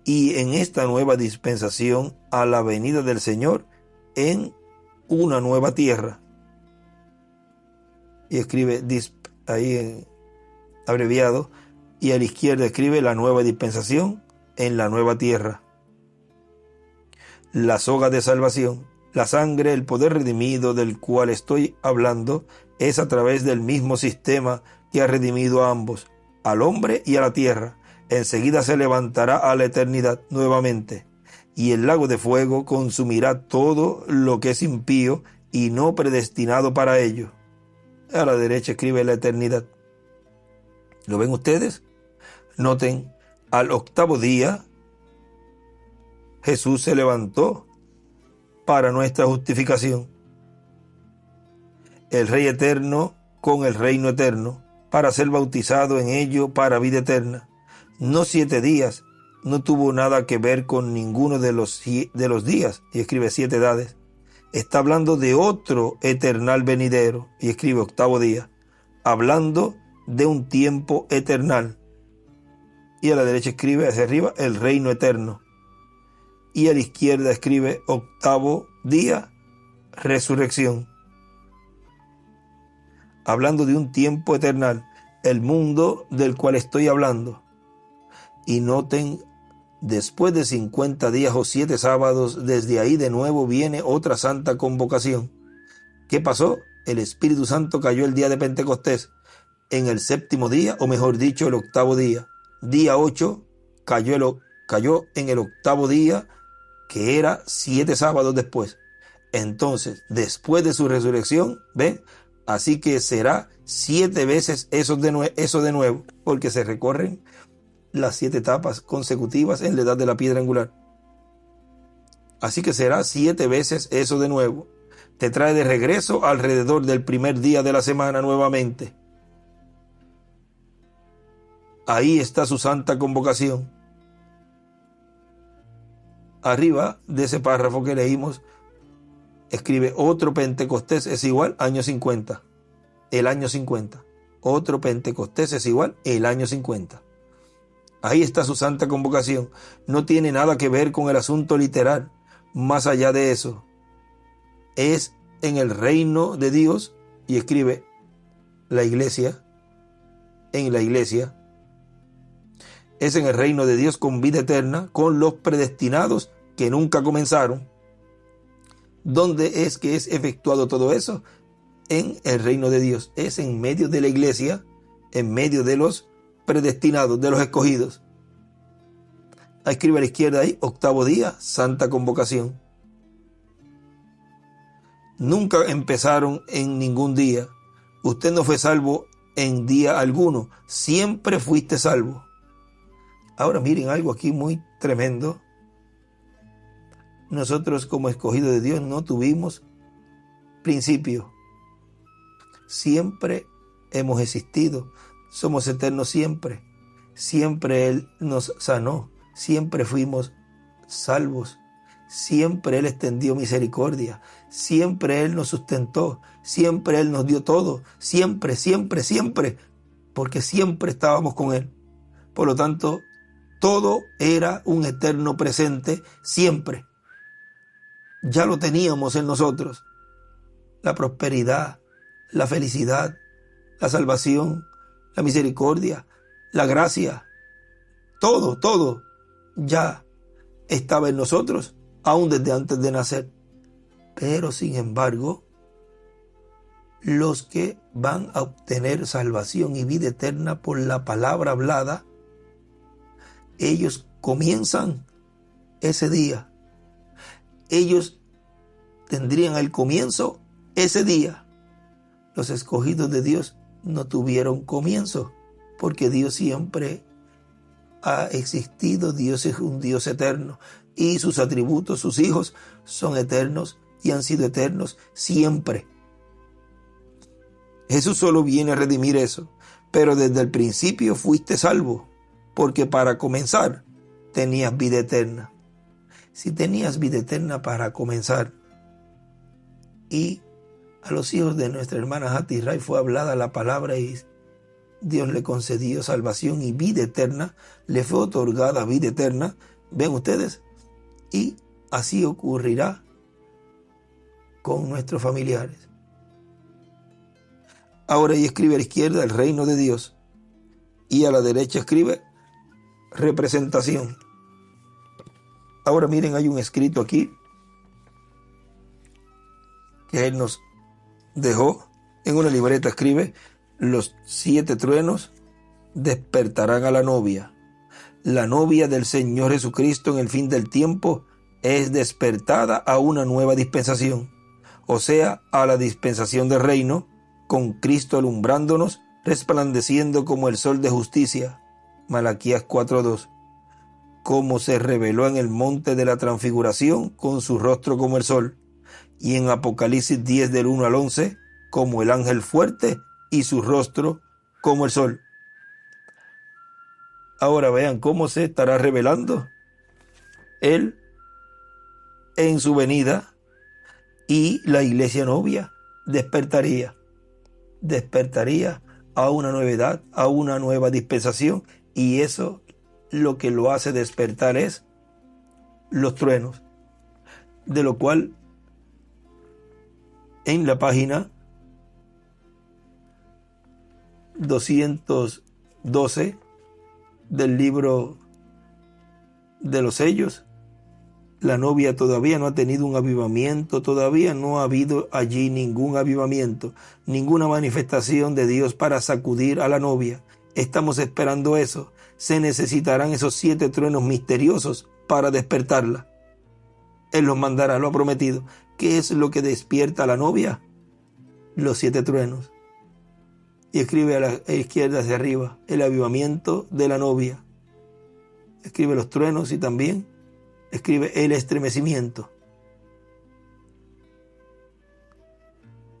y en esta nueva dispensación a la venida del Señor en una nueva tierra. Y escribe ahí abreviado, y a la izquierda escribe la nueva dispensación en la nueva tierra. La soga de salvación, la sangre, el poder redimido del cual estoy hablando, es a través del mismo sistema que ha redimido a ambos, al hombre y a la tierra. Enseguida se levantará a la eternidad nuevamente, y el lago de fuego consumirá todo lo que es impío y no predestinado para ello. A la derecha escribe la eternidad. ¿Lo ven ustedes? Noten, al octavo día Jesús se levantó para nuestra justificación. El Rey eterno con el reino eterno, para ser bautizado en ello para vida eterna. No 7 días, no tuvo nada que ver con ninguno de los días, y escribe 7 edades. Está hablando de otro eternal venidero, y escribe octavo día, hablando de un tiempo eternal. Y a la derecha escribe hacia arriba el reino eterno. Y a la izquierda escribe octavo día, resurrección. Hablando de un tiempo eternal, el mundo del cual estoy hablando. Y noten, después de 50 días o 7 sábados, desde ahí de nuevo viene otra santa convocación. ¿Qué pasó? El Espíritu Santo cayó el día de Pentecostés, en el 7º día, o mejor dicho, el 8º día. Día 8 cayó en el 8º día, que era 7 sábados después. Entonces, después de su resurrección, ¿ven? Así que será 7 veces eso de nuevo, porque se recorren las 7 etapas consecutivas en la edad de la piedra angular. Así que será 7 veces eso de nuevo. Te trae de regreso alrededor del primer día de la semana nuevamente. Ahí está su santa convocación. Arriba de ese párrafo que leímos, escribe: otro Pentecostés es igual año 50. El año 50. Otro Pentecostés es igual el año 50. Ahí está su santa convocación. No tiene nada que ver con el asunto literal. Más allá de eso, es en el reino de Dios, y escribe la iglesia, en la iglesia, es en el reino de Dios con vida eterna, con los predestinados que nunca comenzaron. ¿Dónde es que es efectuado todo eso? En el reino de Dios. Es en medio de la iglesia, en medio de los predestinados, de los escogidos. Escribe a la izquierda ahí, 8º día, santa convocación. Nunca empezaron en ningún día. Usted no fue salvo en día alguno. Siempre fuiste salvo. Ahora miren algo aquí muy tremendo. Nosotros como escogidos de Dios no tuvimos principio. Siempre hemos existido. Somos eternos siempre. Siempre Él nos sanó. Siempre fuimos salvos. Siempre Él extendió misericordia. Siempre Él nos sustentó. Siempre Él nos dio todo. Siempre, siempre, siempre. Porque siempre estábamos con Él. Por lo tanto, todo era un eterno presente siempre. Ya lo teníamos en nosotros. La prosperidad, la felicidad, la salvación, la misericordia, la gracia. Todo ya estaba en nosotros, aún desde antes de nacer. Pero sin embargo, los que van a obtener salvación y vida eterna por la palabra hablada, ellos comienzan ese día. Ellos tendrían el comienzo ese día. Los escogidos de Dios no tuvieron comienzo, porque Dios siempre ha existido. Dios es un Dios eterno y sus atributos, sus hijos, son eternos y han sido eternos siempre. Jesús solo viene a redimir eso, pero desde el principio fuiste salvo, porque para comenzar tenías vida eterna. Si tenías vida eterna para comenzar, y a los hijos de nuestra hermana Hattie Wright fue hablada la palabra y Dios le concedió salvación y vida eterna, le fue otorgada vida eterna, ven ustedes, y así ocurrirá con nuestros familiares. Ahora ella escribe a la izquierda el reino de Dios y a la derecha escribe representación. Ahora miren, hay un escrito aquí que él nos dejó en una libreta. Escribe: los 7 truenos despertarán a la novia. La novia del Señor Jesucristo en el fin del tiempo es despertada a una nueva dispensación, o sea, a la dispensación del reino, con Cristo alumbrándonos, resplandeciendo como el sol de justicia. Malaquías 4:2. Como se reveló en el monte de la transfiguración con su rostro como el sol, y en Apocalipsis 10 del 1 al 11 como el ángel fuerte y su rostro como el sol. Ahora vean cómo se estará revelando Él en su venida, y la iglesia novia despertaría a una novedad, a una nueva dispensación, y eso lo que lo hace despertar es los truenos, de lo cual en la página 212 del libro de los sellos, la novia todavía no ha tenido un avivamiento, todavía no ha habido allí ningún avivamiento, ninguna manifestación de Dios para sacudir a la novia. Estamos esperando eso. Se necesitarán esos 7 truenos misteriosos para despertarla. Él los mandará, lo ha prometido. ¿Qué es lo que despierta a la novia? Los 7 truenos. Y escribe a la izquierda hacia arriba, el avivamiento de la novia. Escribe los truenos y también escribe el estremecimiento.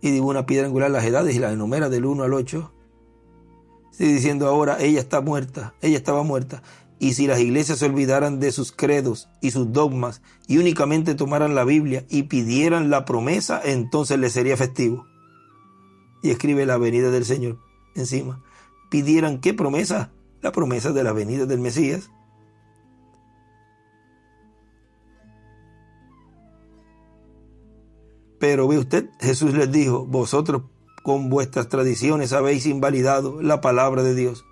Y dibuja una piedra angular las edades y las enumera del 1 al 8. Sigue diciendo ahora, ella está muerta, ella estaba muerta. Y si las iglesias se olvidaran de sus credos y sus dogmas y únicamente tomaran la Biblia y pidieran la promesa, entonces le sería festivo. Y escribe la venida del Señor encima. ¿Pidieran qué promesa? La promesa de la venida del Mesías. Pero ve usted, Jesús les dijo: vosotros con vuestras tradiciones habéis invalidado la palabra de Dios.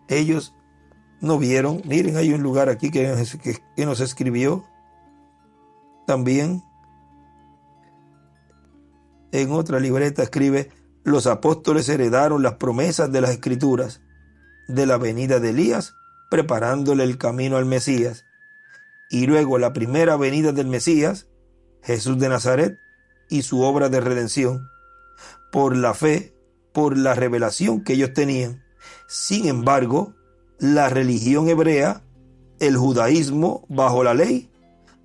Ellos no vieron. Miren, hay un lugar aquí que nos escribió también. En otra libreta escribe: los apóstoles heredaron las promesas de las Escrituras de la venida de Elías, preparándole el camino al Mesías. Y luego la primera venida del Mesías, Jesús de Nazaret, y su obra de redención, por la fe, por la revelación que ellos tenían. Sin embargo, la religión hebrea, el judaísmo bajo la ley,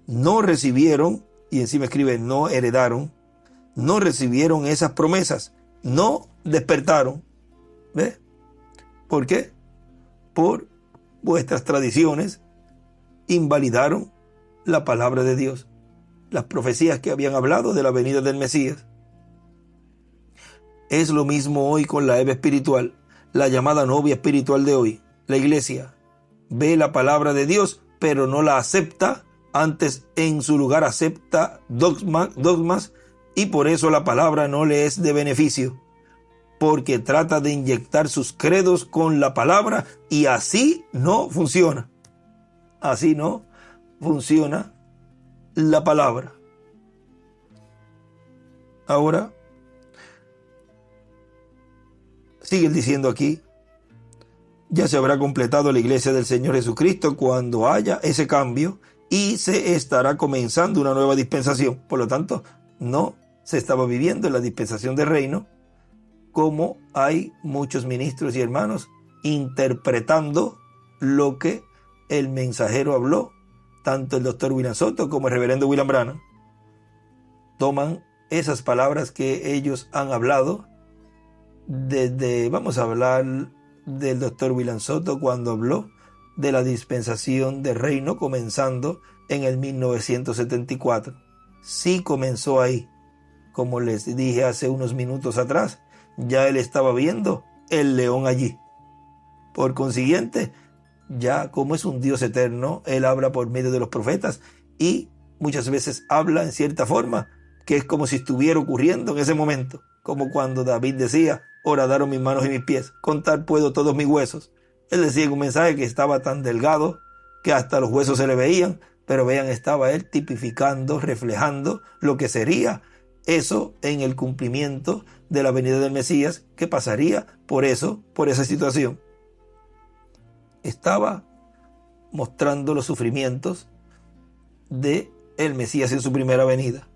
no recibieron, y encima escribe no heredaron, no recibieron esas promesas, no despertaron. ¿Ve? ¿Por qué? Por vuestras tradiciones invalidaron la palabra de Dios, las profecías que habían hablado de la venida del Mesías. Es lo mismo hoy con la Eva espiritual, la llamada novia espiritual de hoy. La iglesia ve la palabra de Dios, pero no la acepta. Antes, en su lugar, acepta dogmas, y por eso la palabra no le es de beneficio, porque trata de inyectar sus credos con la palabra, y así no funciona. Así no funciona la palabra. Ahora, sigue diciendo aquí: ya se habrá completado la iglesia del Señor Jesucristo cuando haya ese cambio, y se estará comenzando una nueva dispensación. Por lo tanto, No se estaba viviendo en la dispensación del reino, como hay muchos ministros y hermanos interpretando lo que el mensajero habló, tanto el doctor William Soto como el reverendo William Branham. Toman esas palabras que ellos han hablado vamos a hablar del doctor William Soto cuando habló de la dispensación del reino comenzando en el 1974. Sí comenzó ahí, como les dije hace unos minutos atrás, ya él estaba viendo el león allí. Por consiguiente, ya como es un Dios eterno, él habla por medio de los profetas y muchas veces habla en cierta forma que es como si estuviera ocurriendo en ese momento, como cuando David decía: horadaron mis manos y mis pies, contar puedo todos mis huesos. Él decía en un mensaje que estaba tan delgado que hasta los huesos se le veían, pero vean, estaba él tipificando, reflejando lo que sería eso en el cumplimiento de la venida del Mesías, que pasaría por esa situación. Estaba mostrando los sufrimientos de el Mesías en su primera venida.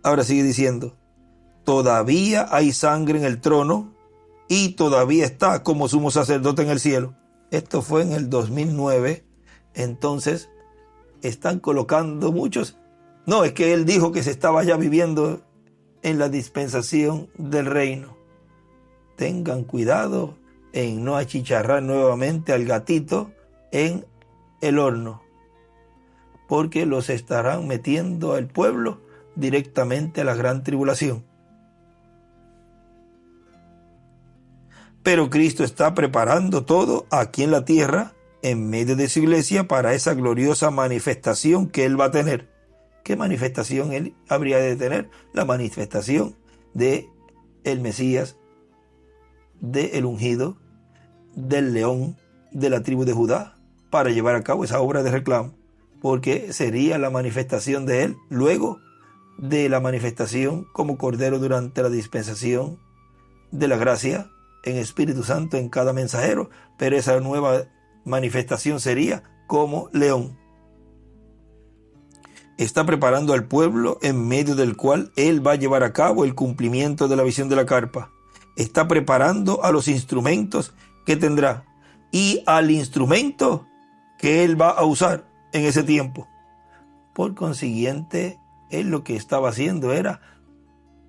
Ahora sigue diciendo: todavía hay sangre en el trono y todavía está como sumo sacerdote en el cielo. Esto fue en el 2009. Entonces están colocando muchos. No, es que él dijo que se estaba ya viviendo en la dispensación del reino. Tengan cuidado en no achicharrar nuevamente al gatito en el horno, porque los estarán metiendo al pueblo directamente a la gran tribulación. Pero Cristo está preparando todo aquí en la tierra, en medio de su iglesia, para esa gloriosa manifestación que Él va a tener. ¿Qué manifestación Él habría de tener? La manifestación de el Mesías, del ungido, del león de la tribu de Judá, para llevar a cabo esa obra de reclamo, porque sería la manifestación de Él luego de la manifestación como Cordero durante la dispensación de la gracia en Espíritu Santo en cada mensajero, pero esa nueva manifestación sería como león. Está preparando al pueblo en medio del cual Él va a llevar a cabo el cumplimiento de la visión de la carpa. Está preparando a los instrumentos que tendrá y al instrumento que Él va a usar en ese tiempo. Por consiguiente, Él lo que estaba haciendo era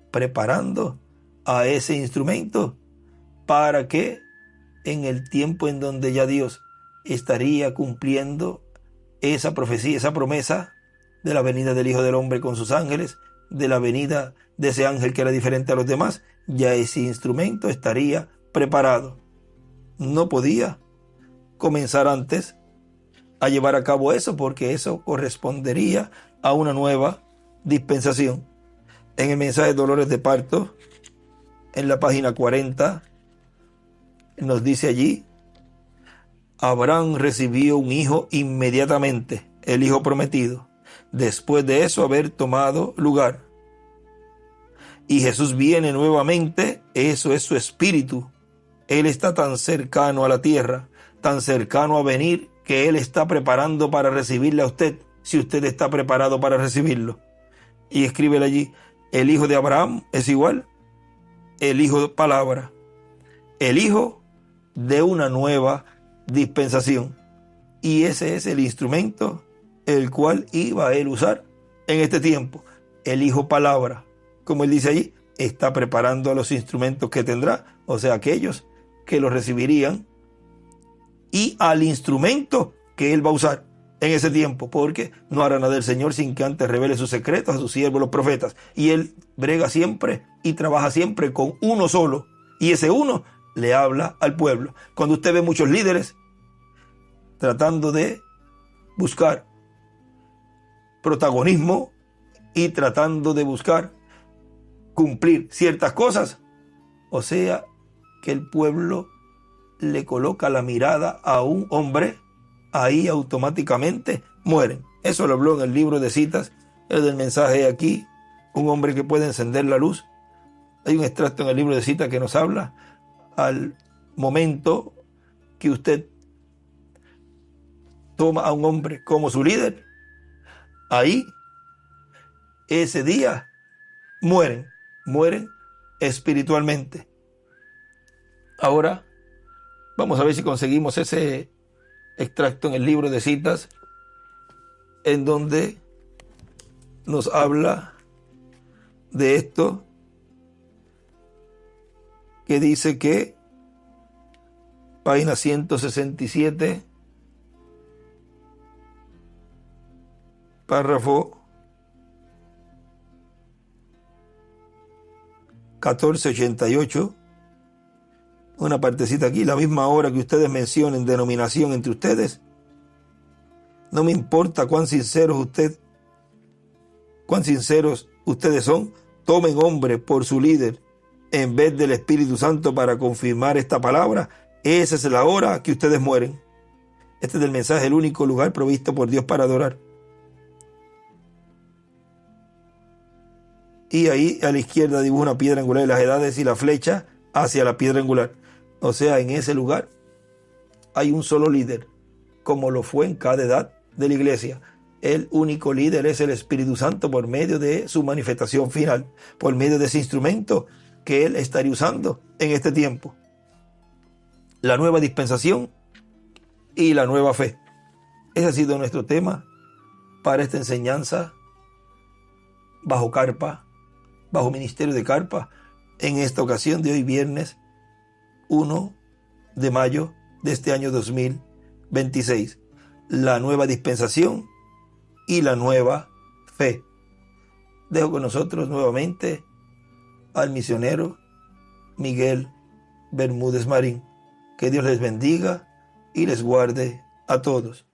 preparando a ese instrumento para que en el tiempo en donde ya Dios estaría cumpliendo esa profecía, esa promesa de la venida del Hijo del Hombre con sus ángeles, de la venida de ese ángel que era diferente a los demás, ya ese instrumento estaría preparado. No podía comenzar antes a llevar a cabo eso, porque eso correspondería a una nueva dispensación. En el mensaje de dolores de parto, en la página 40, nos dice allí: Abraham recibió un hijo inmediatamente, el hijo prometido, después de eso haber tomado lugar. Y Jesús viene nuevamente, eso es su espíritu. Él está tan cercano a la tierra, tan cercano a venir, que Él está preparando para recibirle a usted, si usted está preparado para recibirlo. Y escríbele allí: el hijo de Abraham es igual, el hijo de palabra, el hijo de una nueva dispensación. Y ese es el instrumento el cual iba a Él usar en este tiempo, el hijo palabra. Como Él dice allí, está preparando a los instrumentos que tendrá, o sea, aquellos que lo recibirían, y al instrumento que Él va a usar en ese tiempo, porque no hará nada el Señor sin que antes revele sus secretos a sus siervos los profetas, y Él brega siempre y trabaja siempre con uno solo, y ese uno le habla al pueblo. Cuando usted ve muchos líderes tratando de buscar protagonismo y tratando de buscar cumplir ciertas cosas, o sea, que el pueblo le coloca la mirada a un hombre, ahí automáticamente mueren. Eso lo habló en el libro de citas, el del mensaje aquí, un hombre que puede encender la luz. Hay un extracto en el libro de citas que nos habla al momento que usted toma a un hombre como su líder, ahí ese día mueren espiritualmente. Ahora vamos a ver si conseguimos ese extracto en el libro de citas en donde nos habla de esto, que dice que página 167, párrafo 1488, una partecita aquí: la misma hora que ustedes mencionen denominación entre ustedes, no me importa cuán sinceros ustedes son, tomen hombre por su líder en vez del Espíritu Santo para confirmar esta palabra. Esa es la hora que ustedes mueren. Este es el mensaje, el único lugar provisto por Dios para adorar. Y ahí a la izquierda dibuja una piedra angular de las edades y la flecha hacia la piedra angular. O sea, en ese lugar hay un solo líder, como lo fue en cada edad de la iglesia. El único líder es el Espíritu Santo por medio de su manifestación final, por medio de ese instrumento que Él estaría usando en este tiempo. La nueva dispensación y la nueva fe. Ese ha sido nuestro tema para esta enseñanza bajo carpa, bajo ministerio de carpa, en esta ocasión de hoy, viernes 1 de mayo de este año 2026. La nueva dispensación y la nueva fe. Dejo con nosotros nuevamente al misionero Miguel Bermúdez Marín. Que Dios les bendiga y les guarde a todos.